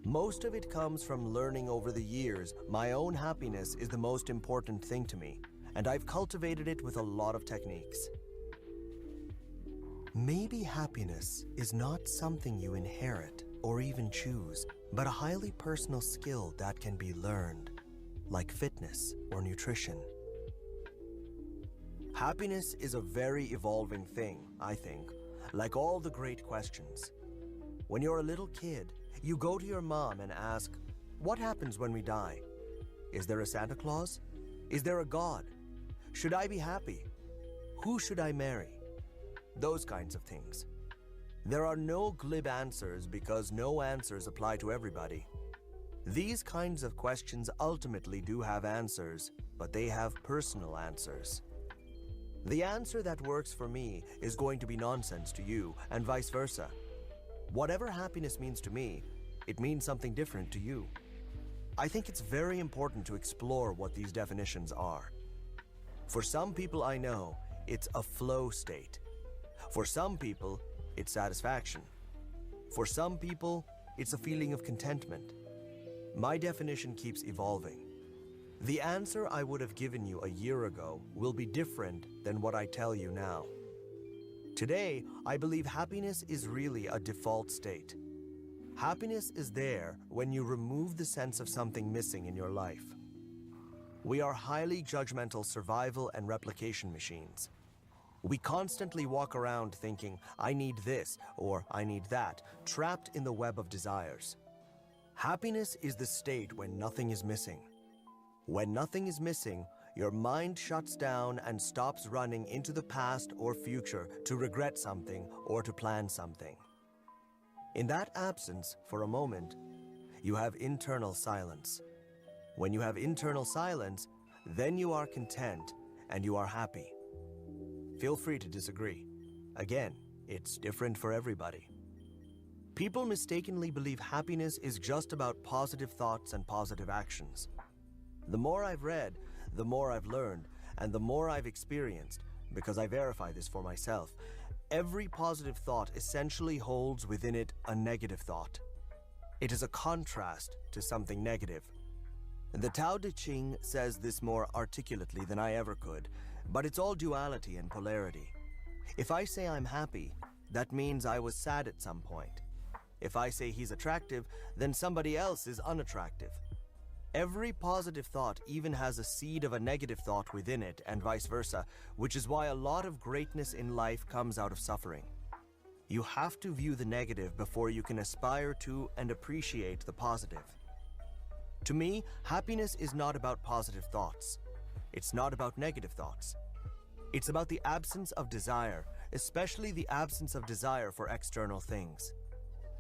Most of it comes from learning over the years my own happiness is the most important thing to me, and I've cultivated it with a lot of techniques. Maybe happiness is not something you inherit or even choose, but a highly personal skill that can be learned, like fitness or nutrition. Happiness is a very evolving thing, I think, like all the great questions. When you're a little kid, you go to your mom and ask, "What happens when we die? Is there a Santa Claus? Is there a God? Should I be happy? Who should I marry?" Those kinds of things. There are no glib answers because no answers apply to everybody. These kinds of questions ultimately do have answers, but they have personal answers. The answer that works for me is going to be nonsense to you, and vice versa. Whatever happiness means to me, it means something different to you. I think it's very important to explore what these definitions are. For some people I know, it's a flow state. For some people, it's satisfaction. For some people, it's a feeling of contentment. My definition keeps evolving. The answer I would have given you a year ago will be different than what I tell you now. Today, I believe happiness is really a default state. Happiness is there when you remove the sense of something missing in your life. We are highly judgmental survival and replication machines. We constantly walk around thinking, "I need this," or "I need that," trapped in the web of desires. Happiness is the state when nothing is missing. When nothing is missing, your mind shuts down and stops running into the past or future to regret something or to plan something. In that absence, for a moment, you have internal silence. When you have internal silence, then you are content and you are happy. Feel free to disagree. Again, it's different for everybody. People mistakenly believe happiness is just about positive thoughts and positive actions. The more I've read, the more I've learned, and the more I've experienced, because I verify this for myself, every positive thought essentially holds within it a negative thought. It is a contrast to something negative. The Tao Te Ching says this more articulately than I ever could, but it's all duality and polarity. If I say I'm happy, that means I was sad at some point. If I say he's attractive, then somebody else is unattractive. Every positive thought even has a seed of a negative thought within it, and vice versa, which is why a lot of greatness in life comes out of suffering. You have to view the negative before you can aspire to and appreciate the positive. To me, happiness is not about positive thoughts. It's not about negative thoughts. It's about the absence of desire, especially the absence of desire for external things.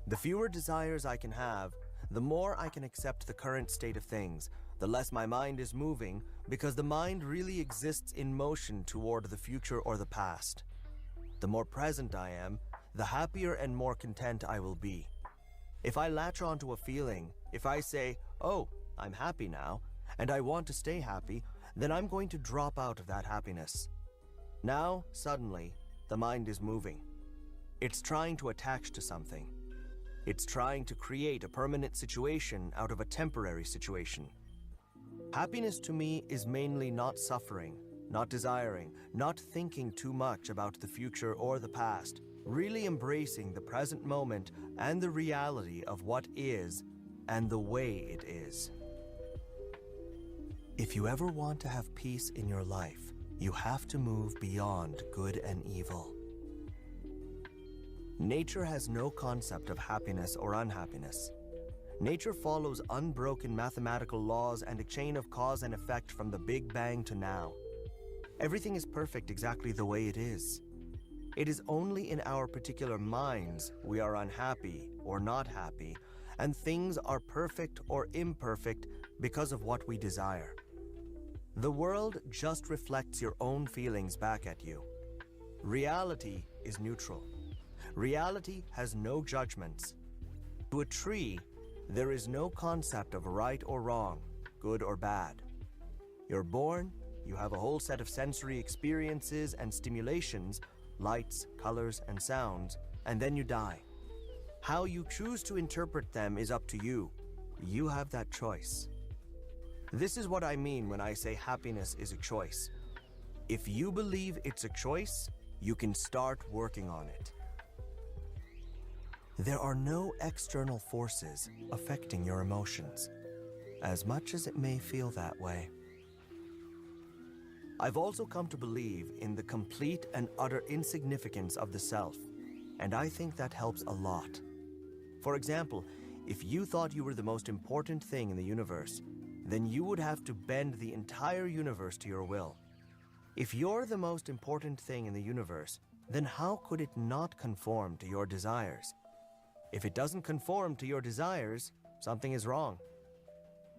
The fewer desires I can have, the more I can accept the current state of things, the less my mind is moving, because the mind really exists in motion toward the future or the past. The more present I am, the happier and more content I will be. If I latch onto a feeling, if I say, oh, I'm happy now, and I want to stay happy, then I'm going to drop out of that happiness. Now, suddenly, the mind is moving. It's trying to attach to something. It's trying to create a permanent situation out of a temporary situation. Happiness to me is mainly not suffering, not desiring, not thinking too much about the future or the past, really embracing the present moment and the reality of what is and the way it is. If you ever want to have peace in your life, you have to move beyond good and evil. Nature has no concept of happiness or unhappiness. Nature follows unbroken mathematical laws and a chain of cause and effect from the Big Bang to now. Everything is perfect exactly the way it is. It is only in our particular minds we are unhappy or not happy, and things are perfect or imperfect because of what we desire. The world just reflects your own feelings back at you. Reality is neutral. Reality has no judgments. To a tree, there is no concept of right or wrong, good or bad. You're born, you have a whole set of sensory experiences and stimulations, lights, colors, and sounds, and then you die. How you choose to interpret them is up to you. You have that choice. This is what I mean when I say happiness is a choice. If you believe it's a choice, you can start working on it. There are no external forces affecting your emotions, as much as it may feel that way. I've also come to believe in the complete and utter insignificance of the self, and I think that helps a lot. For example, if you thought you were the most important thing in the universe, then you would have to bend the entire universe to your will. If you're the most important thing in the universe, then how could it not conform to your desires? If it doesn't conform to your desires, something is wrong.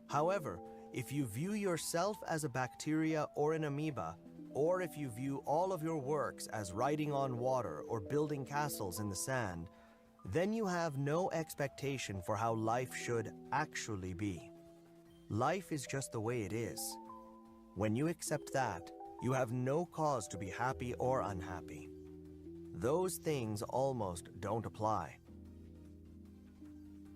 However, if you view yourself as a bacteria or an amoeba, or if you view all of your works as riding on water or building castles in the sand, then you have no expectation for how life should actually be. Life is just the way it is. When you accept that, you have no cause to be happy or unhappy. Those things almost don't apply.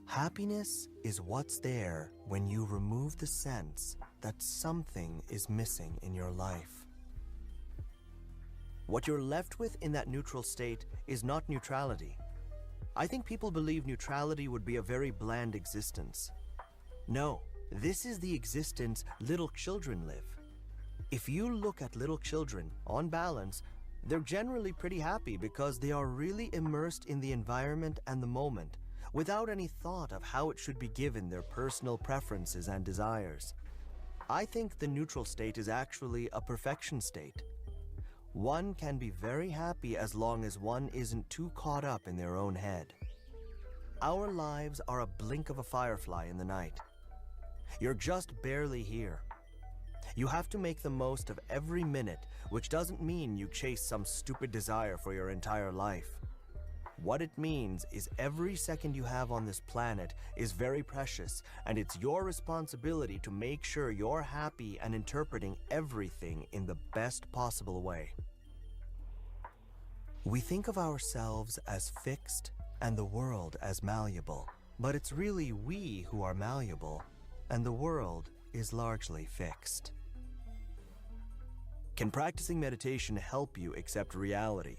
Happiness is what's there when you remove the sense that something is missing in your life. What you're left with in that neutral state is not neutrality. I think people believe neutrality would be a very bland existence. No, this is the existence little children live. If you look at little children, on balance, they're generally pretty happy because they are really immersed in the environment and the moment, without any thought of how it should be given their personal preferences and desires. I think the neutral state is actually a perfection state. One can be very happy as long as one isn't too caught up in their own head. Our lives are a blink of a firefly in the night. You're just barely here. You have to make the most of every minute, which doesn't mean you chase some stupid desire for your entire life. What it means is every second you have on this planet is very precious, and it's your responsibility to make sure you're happy and interpreting everything in the best possible way. We think of ourselves as fixed and the world as malleable, but it's really we who are malleable, and the world is largely fixed. Can practicing meditation help you accept reality?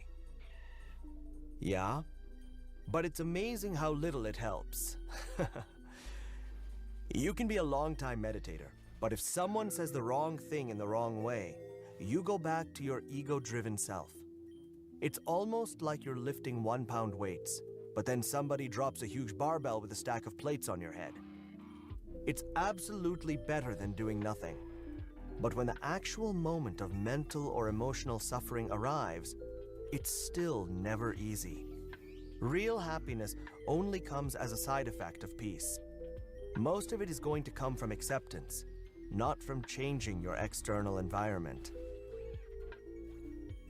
Yeah, but it's amazing how little it helps. You can be a long-time meditator, but if someone says the wrong thing in the wrong way, you go back to your ego-driven self. It's almost like you're lifting 1-pound weights, but then somebody drops a huge barbell with a stack of plates on your head. It's absolutely better than doing nothing. But when the actual moment of mental or emotional suffering arrives, it's still never easy. Real happiness only comes as a side effect of peace. Most of it is going to come from acceptance, not from changing your external environment.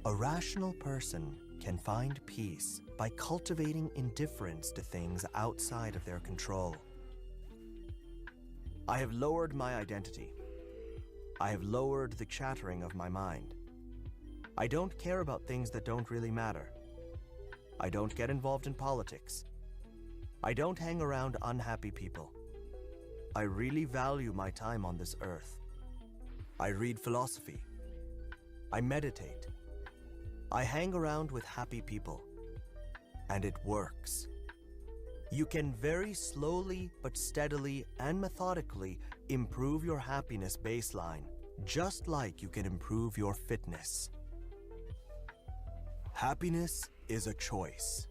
A rational person can find peace by cultivating indifference to things outside of their control. I have lowered my identity. I have lowered the chattering of my mind. I don't care about things that don't really matter. I don't get involved in politics. I don't hang around unhappy people. I really value my time on this earth. I read philosophy. I meditate. I hang around with happy people. And it works. You can very slowly but steadily and methodically improve your happiness baseline, just like you can improve your fitness. Happiness is a choice.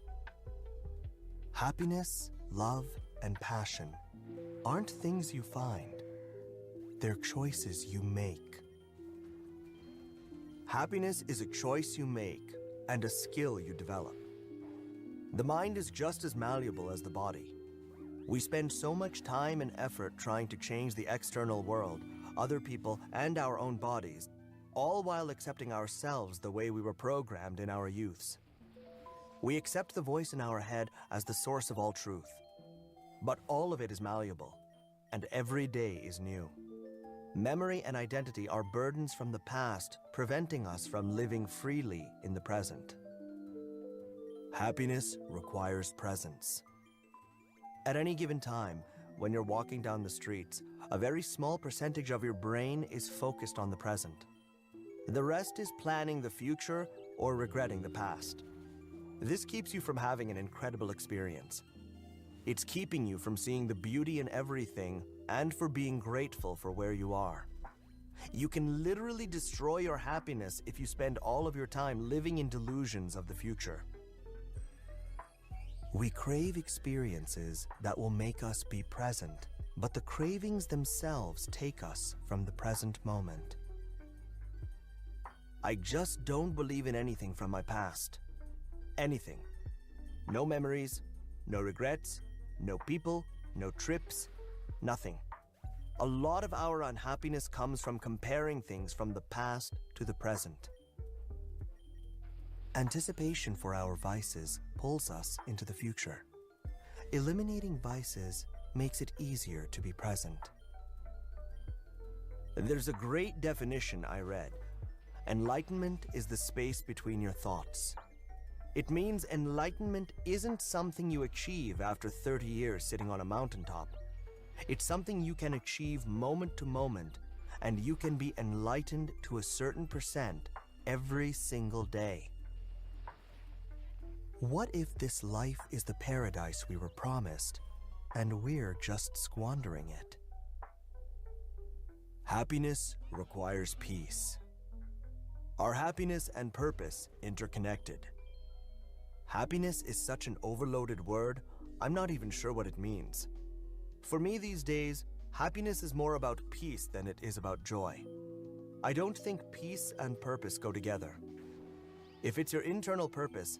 Happiness, love, and passion aren't things you find. They're choices you make. Happiness is a choice you make and a skill you develop. The mind is just as malleable as the body. We spend so much time and effort trying to change the external world, other people, and our own bodies, all while accepting ourselves the way we were programmed in our youths. We accept the voice in our head as the source of all truth. But all of it is malleable, and every day is new. Memory and identity are burdens from the past, preventing us from living freely in the present. Happiness requires presence. At any given time, when you're walking down the streets, a very small percentage of your brain is focused on the present. The rest is planning the future or regretting the past. This keeps you from having an incredible experience. It's keeping you from seeing the beauty in everything and for being grateful for where you are. You can literally destroy your happiness if you spend all of your time living in delusions of the future. We crave experiences that will make us be present, but the cravings themselves take us from the present moment. I just don't believe in anything from my past. Anything. No memories, no regrets, no people, no trips, nothing. A lot of our unhappiness comes from comparing things from the past to the present. Anticipation for our vices pulls us into the future. Eliminating vices makes it easier to be present. There's a great definition I read. Enlightenment is the space between your thoughts. It means enlightenment isn't something you achieve after 30 years sitting on a mountaintop. It's something you can achieve moment to moment, and you can be enlightened to a certain percent every single day. What if this life is the paradise we were promised, and we're just squandering it? Happiness requires peace. Are happiness and purpose interconnected? Happiness is such an overloaded word, I'm not even sure what it means. For me these days, happiness is more about peace than it is about joy. I don't think peace and purpose go together. If it's your internal purpose,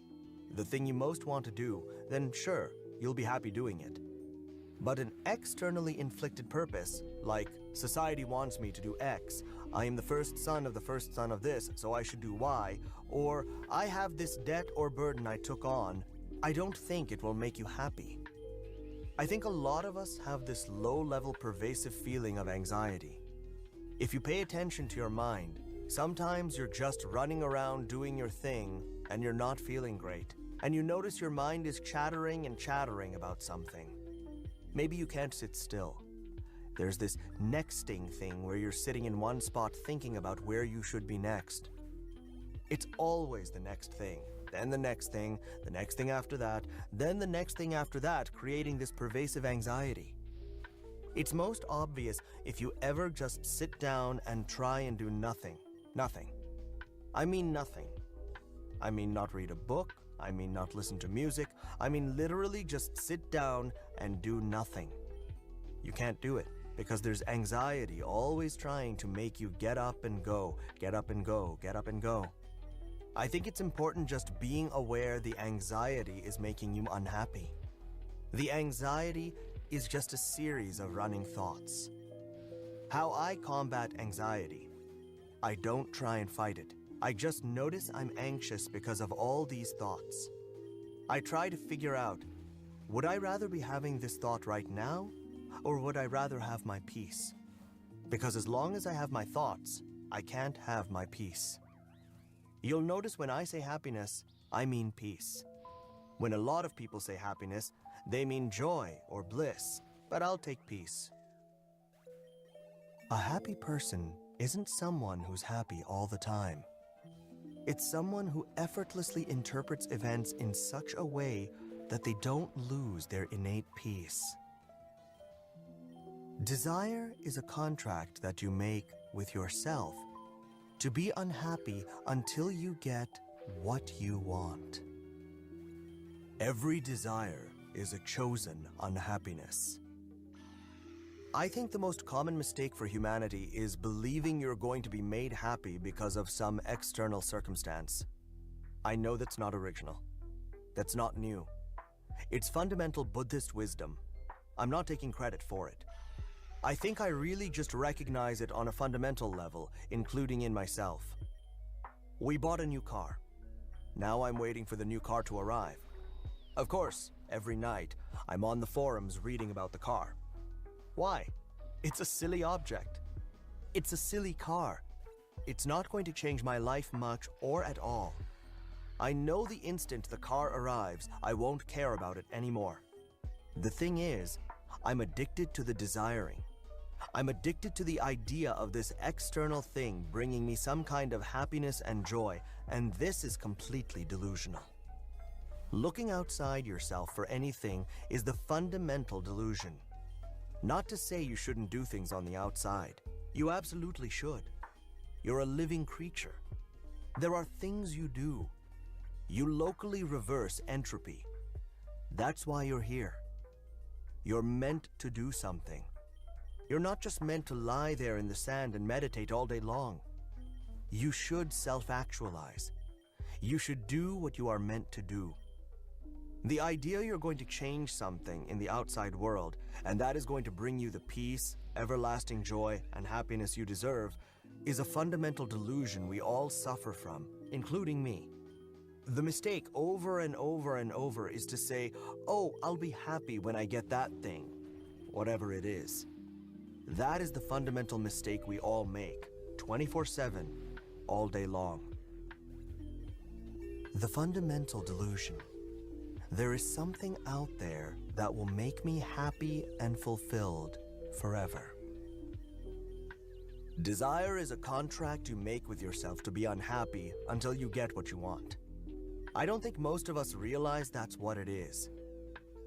the thing you most want to do, then sure, you'll be happy doing it. But an externally inflicted purpose, like society wants me to do X, I am the first son of the first son of this, so I should do Y, or I have this debt or burden I took on, I don't think it will make you happy. I think a lot of us have this low-level pervasive feeling of anxiety. If you pay attention to your mind, sometimes you're just running around doing your thing and you're not feeling great, and you notice your mind is chattering and chattering about something. Maybe you can't sit still. There's this nexting thing where you're sitting in one spot thinking about where you should be next. It's always the next thing. then the next thing after that, then the next thing after that, creating this pervasive anxiety. It's most obvious if you ever just sit down and try and do nothing. Nothing. I mean nothing. I mean not read a book. I mean not listen to music. I mean literally just sit down and do nothing. You can't do it because there's anxiety always trying to make you get up and go, get up and go, get up and go. I think it's important just being aware the anxiety is making you unhappy. The anxiety is just a series of running thoughts. How I combat anxiety: I don't try and fight it. I just notice I'm anxious because of all these thoughts. I try to figure out, would I rather be having this thought right now, or would I rather have my peace? Because as long as I have my thoughts, I can't have my peace. You'll notice when I say happiness, I mean peace. When a lot of people say happiness, they mean joy or bliss, but I'll take peace. A happy person isn't someone who's happy all the time. It's someone who effortlessly interprets events in such a way that they don't lose their innate peace. Desire is a contract that you make with yourself to be unhappy until you get what you want. Every desire is a chosen unhappiness. I think the most common mistake for humanity is believing you're going to be made happy because of some external circumstance. I know that's not original. That's not new. It's fundamental Buddhist wisdom. I'm not taking credit for it. I think I really just recognize it on a fundamental level, including in myself. We bought a new car. Now I'm waiting for the new car to arrive. Of course, every night, I'm on the forums reading about the car. Why? It's a silly object. It's a silly car. It's not going to change my life much or at all. I know the instant the car arrives, I won't care about it anymore. The thing is, I'm addicted to the desiring. I'm addicted to the idea of this external thing bringing me some kind of happiness and joy, and this is completely delusional. Looking outside yourself for anything is the fundamental delusion. Not to say you shouldn't do things on the outside. You absolutely should. You're a living creature. There are things you do. You locally reverse entropy. That's why you're here. You're meant to do something. You're not just meant to lie there in the sand and meditate all day long. You should self-actualize. You should do what you are meant to do. The idea you're going to change something in the outside world, and that is going to bring you the peace, everlasting joy, and happiness you deserve, is a fundamental delusion we all suffer from, including me. The mistake over and over and over is to say, oh, I'll be happy when I get that thing, whatever it is. That is the fundamental mistake we all make, 24/7, all day long. The fundamental delusion. There is something out there that will make me happy and fulfilled forever. Desire is a contract you make with yourself to be unhappy until you get what you want. I don't think most of us realize that's what it is.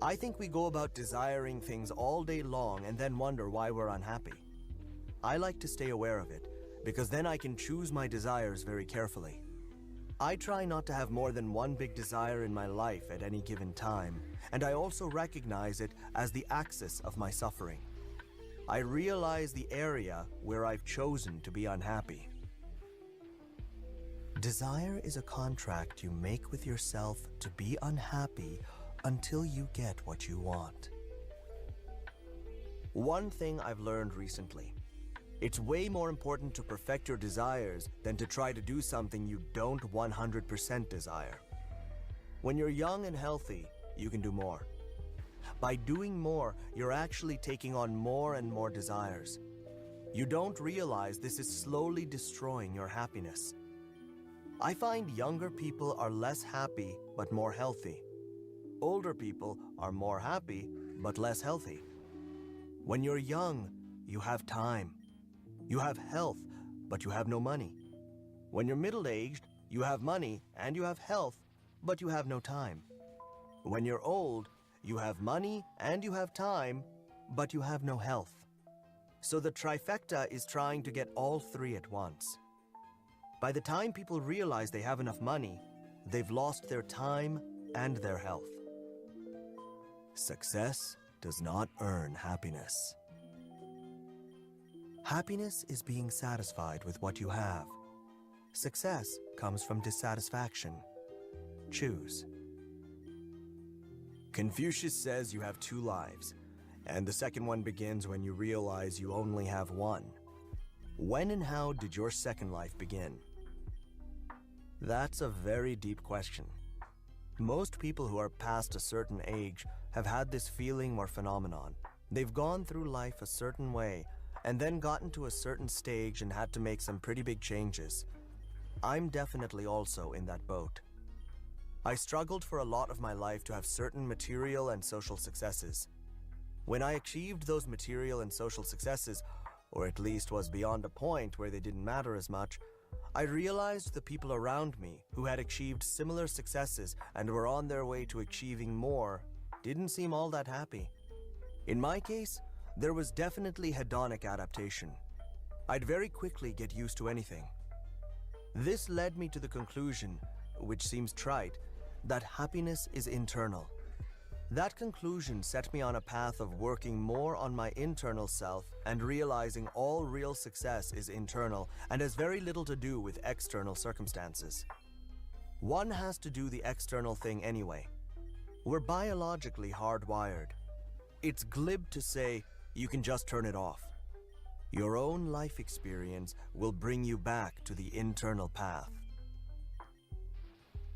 I think we go about desiring things all day long and then wonder why we're unhappy. I like to stay aware of it, because then I can choose my desires very carefully. I try not to have more than one big desire in my life at any given time, and I also recognize it as the axis of my suffering. I realize the area where I've chosen to be unhappy. Desire is a contract you make with yourself to be unhappy until you get what you want. One thing I've learned recently: it's way more important to perfect your desires than to try to do something you don't 100% desire. When you're young and healthy, you can do more. By doing more, you're actually taking on more and more desires. You don't realize this is slowly destroying your happiness. I find younger people are less happy but more healthy. Older people are more happy but less healthy. When you're young, you have time. You have health, but you have no money. When you're middle-aged, you have money and you have health, but you have no time. When you're old, you have money and you have time, but you have no health. So the trifecta is trying to get all three at once. By the time people realize they have enough money, they've lost their time and their health. Success does not earn happiness. Happiness is being satisfied with what you have. Success comes from dissatisfaction. Choose. Confucius says you have two lives, and the second one begins when you realize you only have one. When and how did your second life begin? That's a very deep question. Most people who are past a certain age have had this feeling or phenomenon. They've gone through life a certain way and then gotten to a certain stage and had to make some pretty big changes. I'm definitely also in that boat. I struggled for a lot of my life to have certain material and social successes. When I achieved those material and social successes, or at least was beyond a point where they didn't matter as much, I realized the people around me who had achieved similar successes and were on their way to achieving more didn't seem all that happy. In my case, there was definitely hedonic adaptation. I'd very quickly get used to anything. This led me to the conclusion, which seems trite, that happiness is internal. That conclusion set me on a path of working more on my internal self and realizing all real success is internal and has very little to do with external circumstances. One has to do the external thing anyway. We're biologically hardwired. It's glib to say, you can just turn it off. Your own life experience will bring you back to the internal path.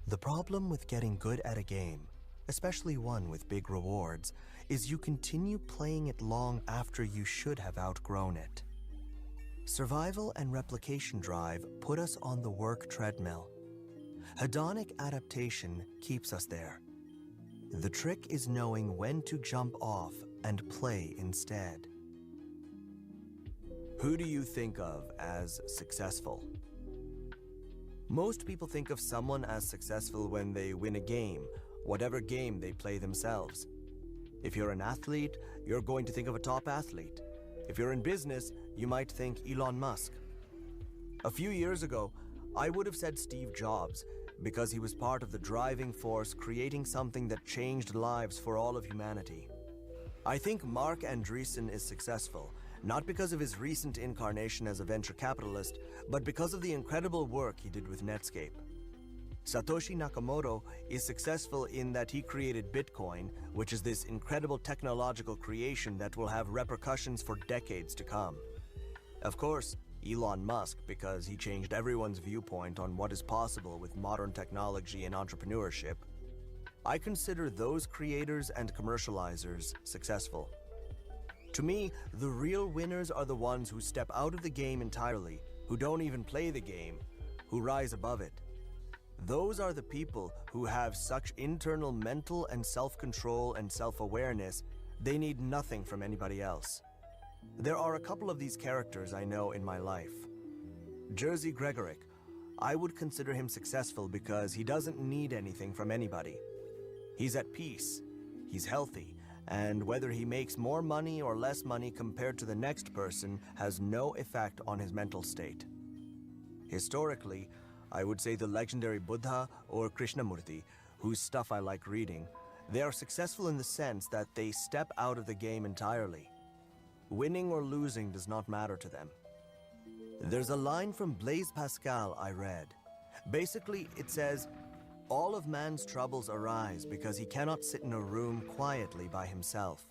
The problem with getting good at a game, especially one with big rewards, is you continue playing it long after you should have outgrown it. Survival and replication drive put us on the work treadmill. Hedonic adaptation keeps us there. The trick is knowing when to jump off and play instead. Who do you think of as successful? Most people think of someone as successful when they win a game, whatever game they play themselves. If you're an athlete, you're going to think of a top athlete. If you're in business, you might think Elon Musk. A few years ago, I would have said Steve Jobs, because he was part of the driving force creating something that changed lives for all of humanity. I think Mark Andreessen is successful, not because of his recent incarnation as a venture capitalist, but because of the incredible work he did with Netscape. Satoshi Nakamoto is successful in that he created Bitcoin, which is this incredible technological creation that will have repercussions for decades to come. Of course, Elon Musk, because he changed everyone's viewpoint on what is possible with modern technology and entrepreneurship. I consider those creators and commercializers successful. To me, the real winners are the ones who step out of the game entirely, who don't even play the game, who rise above it. Those are the people who have such internal mental and self-control and self-awareness, they need nothing from anybody else. There are a couple of these characters I know in my life. Jerzy Gregorek, I would consider him successful because he doesn't need anything from anybody. He's at peace, he's healthy, and whether he makes more money or less money compared to the next person has no effect on his mental state. Historically, I would say the legendary Buddha or Krishnamurti, whose stuff I like reading, they are successful in the sense that they step out of the game entirely. Winning or losing does not matter to them. There's a line from Blaise Pascal I read. Basically, it says, all of man's troubles arise because he cannot sit in a room quietly by himself.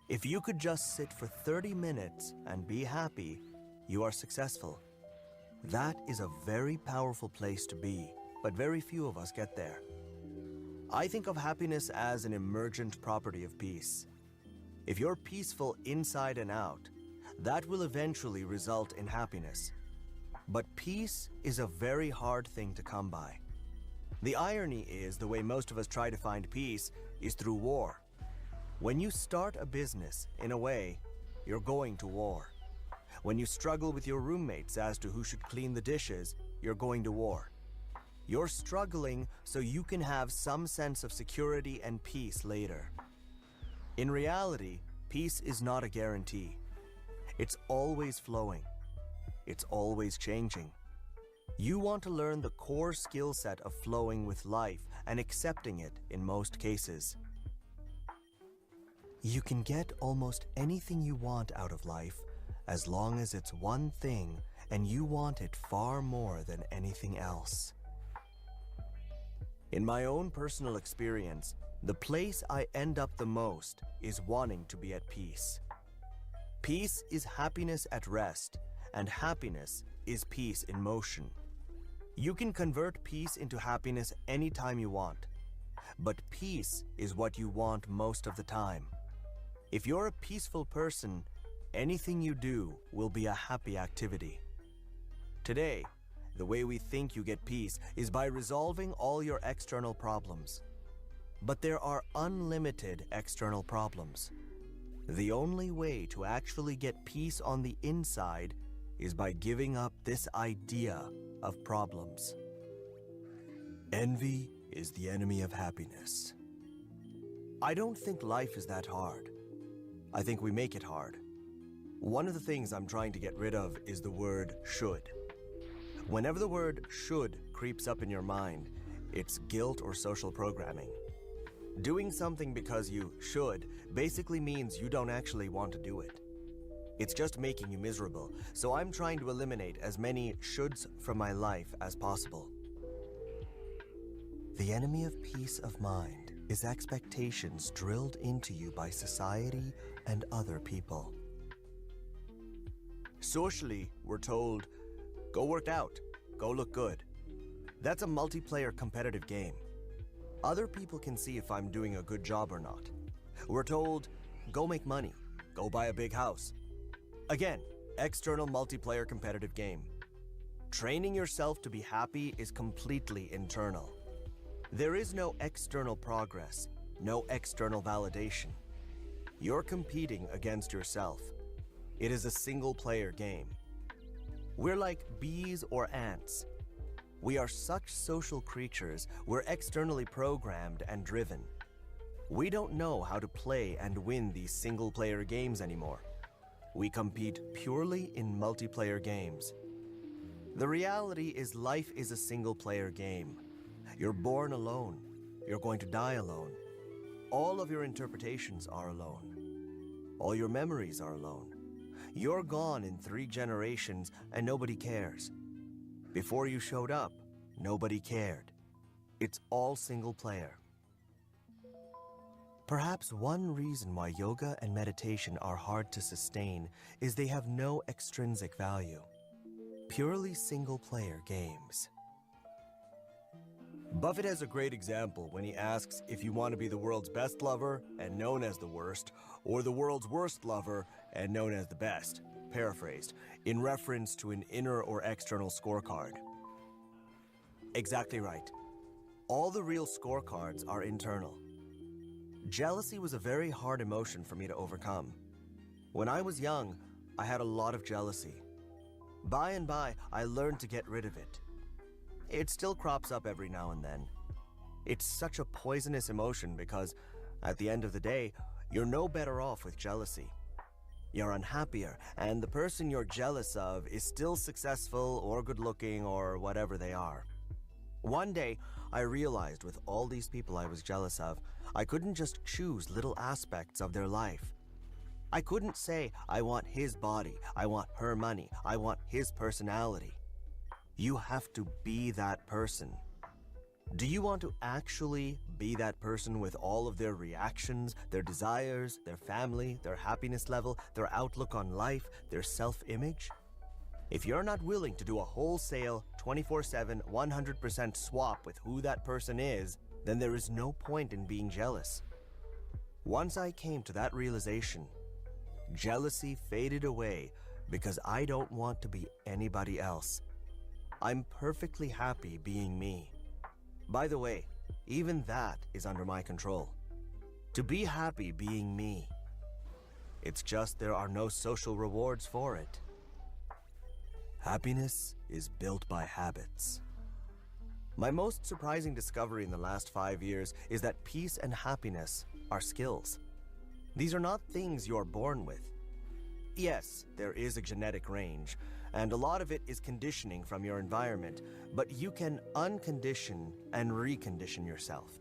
If you could just sit for 30 minutes and be happy, you are successful. That is a very powerful place to be, but very few of us get there. I think of happiness as an emergent property of peace. If you're peaceful inside and out, that will eventually result in happiness. But peace is a very hard thing to come by. The irony is the way most of us try to find peace is through war. When you start a business, in a way, you're going to war. When you struggle with your roommates as to who should clean the dishes, you're going to war. You're struggling so you can have some sense of security and peace later. In reality, peace is not a guarantee. It's always flowing. It's always changing. You want to learn the core skill set of flowing with life and accepting it in most cases. You can get almost anything you want out of life as long as it's one thing and you want it far more than anything else. In my own personal experience, the place I end up the most is wanting to be at peace. Peace is happiness at rest, and happiness is peace in motion. You can convert peace into happiness anytime you want, but peace is what you want most of the time. If you're a peaceful person, anything you do will be a happy activity. Today, the way we think you get peace is by resolving all your external problems. But there are unlimited external problems. The only way to actually get peace on the inside is by giving up this idea of problems. Envy is the enemy of happiness. I don't think life is that hard. I think we make it hard. One of the things I'm trying to get rid of is the word should. Whenever the word should creeps up in your mind, it's guilt or social programming. Doing something because you should basically means you don't actually want to do it. It's just making you miserable, so I'm trying to eliminate as many shoulds from my life as possible. The enemy of peace of mind is expectations drilled into you by society and other people. Socially, we're told, go work out, go look good. That's a multiplayer competitive game. Other people can see if I'm doing a good job or not. We're told, go make money, go buy a big house. Again, external multiplayer competitive game. Training yourself to be happy is completely internal. There is no external progress, no external validation. You're competing against yourself. It is a single-player game. We're like bees or ants. We are such social creatures, we're externally programmed and driven. We don't know how to play and win these single-player games anymore. We compete purely in multiplayer games. The reality is life is a single-player game. You're born alone. You're going to die alone. All of your interpretations are alone. All your memories are alone. You're gone in 3 generations and nobody cares. Before you showed up, nobody cared. It's all single player. Perhaps one reason why yoga and meditation are hard to sustain is they have no extrinsic value. Purely single player games. Buffett has a great example when he asks if you want to be the world's best lover and known as the worst, or the world's worst lover and known as the best, paraphrased, in reference to an inner or external scorecard. Exactly right. All the real scorecards are internal. Jealousy was a very hard emotion for me to overcome. When I was young, I had a lot of jealousy. By and by, I learned to get rid of it. It still crops up every now and then. It's such a poisonous emotion because, at the end of the day, you're no better off with jealousy. You're unhappier, and the person you're jealous of is still successful or good-looking or whatever they are. One day, I realized with all these people I was jealous of, I couldn't just choose little aspects of their life. I couldn't say, I want his body, I want her money, I want his personality. You have to be that person. Do you want to actually be that person with all of their reactions, their desires, their family, their happiness level, their outlook on life, their self-image? If you're not willing to do a wholesale, 24/7, 100% swap with who that person is, then there is no point in being jealous. Once I came to that realization, jealousy faded away because I don't want to be anybody else. I'm perfectly happy being me. By the way, even that is under my control. To be happy being me. It's just there are no social rewards for it. Happiness is built by habits. My most surprising discovery in the last 5 years is that peace and happiness are skills. These are not things you're born with. Yes, there is a genetic range, and a lot of it is conditioning from your environment, but you can uncondition and recondition yourself.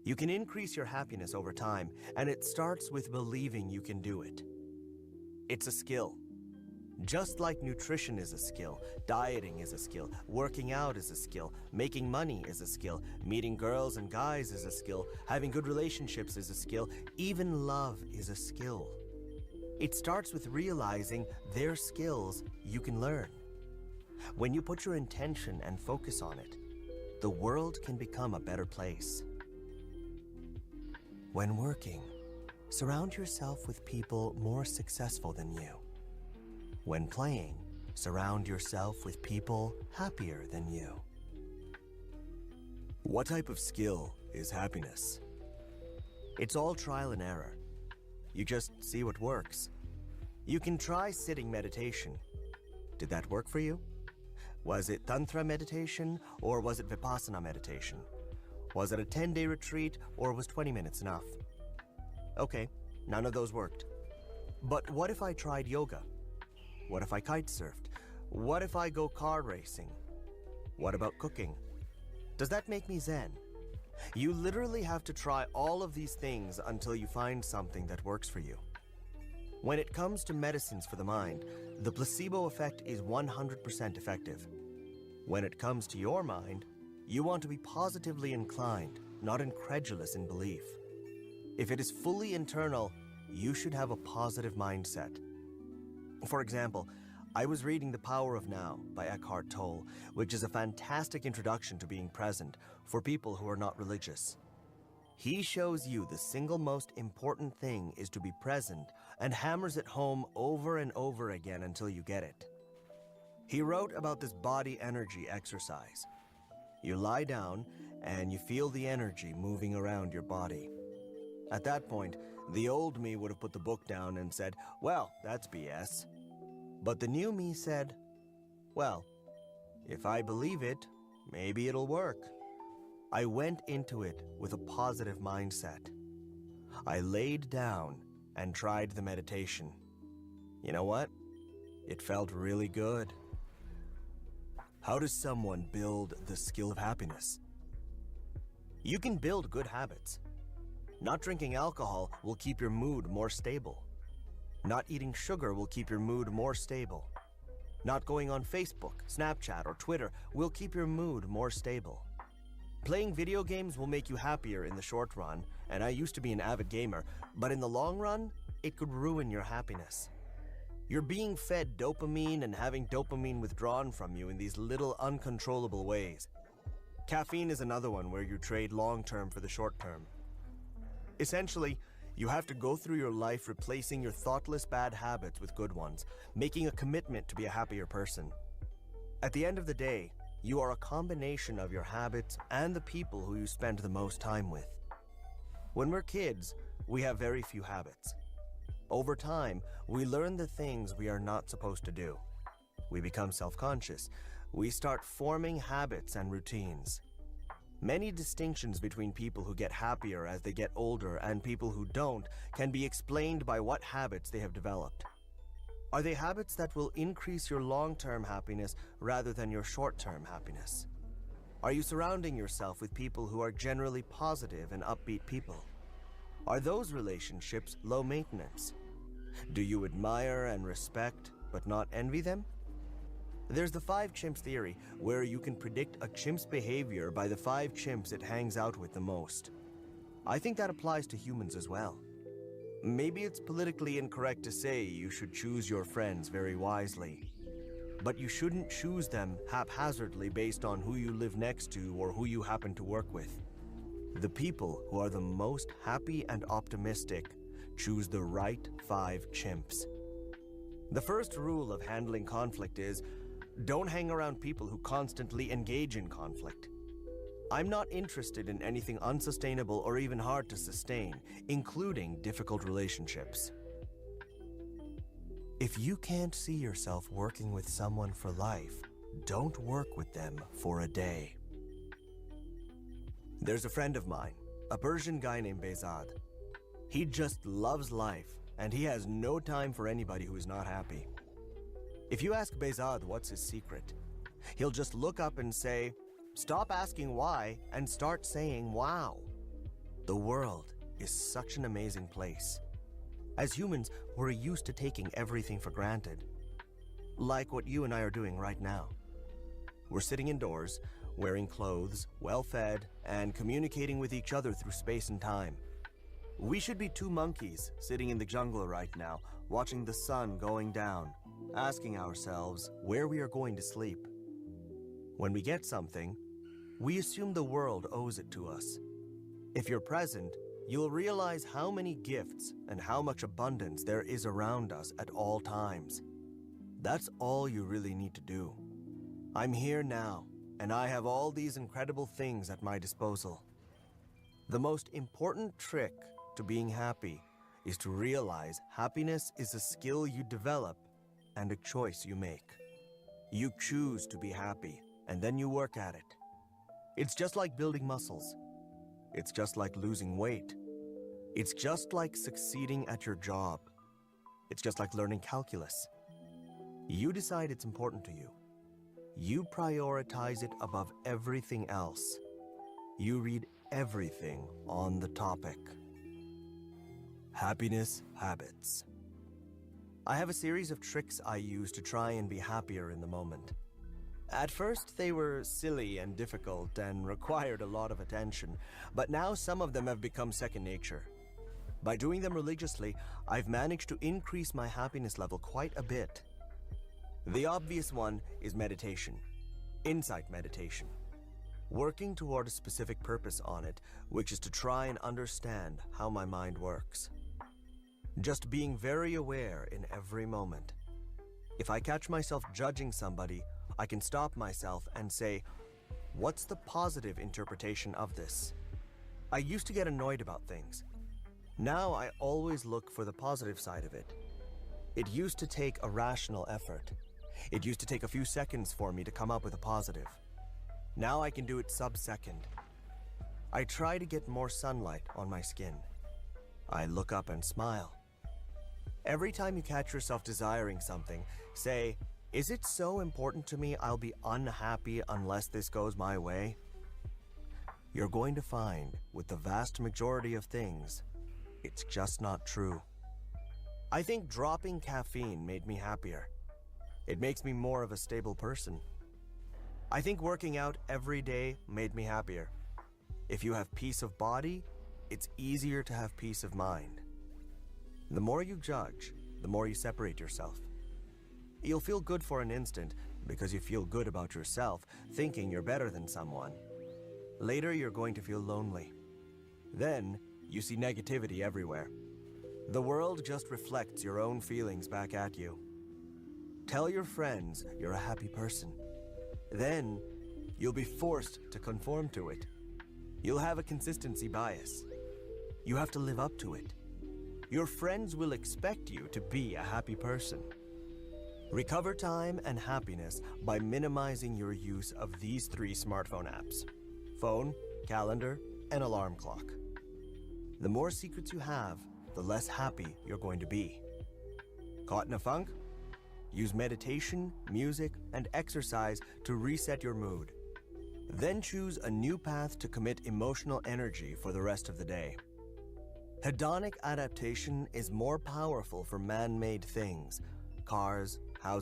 You can increase your happiness over time, and it starts with believing you can do it. It's a skill. Just like nutrition is a skill, dieting is a skill, working out is a skill, making money is a skill, meeting girls and guys is a skill, having good relationships is a skill, even love is a skill. It starts with realizing there's skills you can learn. When you put your intention and focus on it, the world can become a better place. When working, surround yourself with people more successful than you. When playing, surround yourself with people happier than you. What type of skill is happiness? It's all trial and error. You just see what works. You can try sitting meditation. Did that work for you? Was it Tantra meditation or was it Vipassana meditation? Was it a 10-day retreat or was 20 minutes enough? Okay, none of those worked. But what if I tried yoga? What if I kite surfed? What if I go car racing? What about cooking? Does that make me zen? You literally have to try all of these things until you find something that works for you. When it comes to medicines for the mind, the placebo effect is 100% effective. When it comes to your mind, you want to be positively inclined, not incredulous in belief. If it is fully internal, you should have a positive mindset. For example, I was reading The Power of Now by Eckhart Tolle, which is a fantastic introduction to being present for people who are not religious. He shows you the single most important thing is to be present and hammers it home over and over again until you get it. He wrote about this body energy exercise. You lie down and you feel the energy moving around your body. At that point, the old me would have put the book down and said, well, that's BS. But the new me said, well, if I believe it, maybe it'll work. I went into it with a positive mindset. I laid down and tried the meditation. You know what? It felt really good. How does someone build the skill of happiness? You can build good habits. Not drinking alcohol will keep your mood more stable. Not eating sugar will keep your mood more stable. Not going on Facebook, Snapchat, or Twitter will keep your mood more stable. Playing video games will make you happier in the short run, and I used to be an avid gamer, but in the long run, it could ruin your happiness. You're being fed dopamine and having dopamine withdrawn from you in these little uncontrollable ways. Caffeine is another one where you trade long-term for the short-term. Essentially, you have to go through your life replacing your thoughtless bad habits with good ones, making a commitment to be a happier person. At the end of the day, you are a combination of your habits and the people who you spend the most time with. When we're kids, we have very few habits. Over time, we learn the things we are not supposed to do. We become self-conscious. We start forming habits and routines. Many distinctions between people who get happier as they get older and people who don't can be explained by what habits they have developed. Are they habits that will increase your long-term happiness rather than your short-term happiness? Are you surrounding yourself with people who are generally positive and upbeat people? Are those relationships low maintenance? Do you admire and respect but not envy them? There's the 5 chimps theory, where you can predict a chimp's behavior by the 5 chimps it hangs out with the most. I think that applies to humans as well. Maybe it's politically incorrect to say you should choose your friends very wisely, but you shouldn't choose them haphazardly based on who you live next to or who you happen to work with. The people who are the most happy and optimistic choose the right 5 chimps. The first rule of handling conflict is, don't hang around people who constantly engage in conflict. I'm not interested in anything unsustainable or even hard to sustain, including difficult relationships. If you can't see yourself working with someone for life, don't work with them for a day. There's a friend of mine, a Persian guy named Behzad. He just loves life, and he has no time for anybody who is not happy. If you ask Behzad what's his secret, he'll just look up and say, "Stop asking why and start saying wow." The world is such an amazing place. As humans, we're used to taking everything for granted. Like what you and I are doing right now. We're sitting indoors, wearing clothes, well-fed, and communicating with each other through space and time. We should be two monkeys sitting in the jungle right now, watching the sun going down, asking ourselves where we are going to sleep. When we get something, we assume the world owes it to us. If you're present, you'll realize how many gifts and how much abundance there is around us at all times. That's all you really need to do. I'm here now, and I have all these incredible things at my disposal. The most important trick to being happy is to realize happiness is a skill you develop and a choice you make. You choose to be happy, and then you work at it. It's just like building muscles. It's just like losing weight. It's just like succeeding at your job. It's just like learning calculus. You decide it's important to you. You prioritize it above everything else. You read everything on the topic. Happiness habits. I have a series of tricks I use to try and be happier in the moment. At first, they were silly and difficult and required a lot of attention, but now some of them have become second nature. By doing them religiously, I've managed to increase my happiness level quite a bit. The obvious one is meditation, insight meditation. Working toward a specific purpose on it, which is to try and understand how my mind works. Just being very aware in every moment. If I catch myself judging somebody, I can stop myself and say, what's the positive interpretation of this? I used to get annoyed about things. Now I always look for the positive side of it. It used to take a rational effort. It used to take a few seconds for me to come up with a positive. Now I can do it sub-second. I try to get more sunlight on my skin. I look up and smile. Every time you catch yourself desiring something, say, is it so important to me I'll be unhappy unless this goes my way? You're going to find, with the vast majority of things, it's just not true. I think dropping caffeine made me happier. It makes me more of a stable person. I think working out every day made me happier. If you have peace of body, it's easier to have peace of mind. The more you judge, the more you separate yourself. You'll feel good for an instant because you feel good about yourself, thinking you're better than someone. Later, you're going to feel lonely. Then, you see negativity everywhere. The world just reflects your own feelings back at you. Tell your friends you're a happy person. Then, you'll be forced to conform to it. You'll have a consistency bias. You have to live up to it. Your friends will expect you to be a happy person. Recover time and happiness by minimizing your use of these 3 smartphone apps: phone, calendar, and alarm clock. The more secrets you have, the less happy you're going to be. Caught in a funk? Use meditation, music, and exercise to reset your mood. Then choose a new path to commit emotional energy for the rest of the day. Hedonic adaptation is more powerful for man-made things, cars, houses,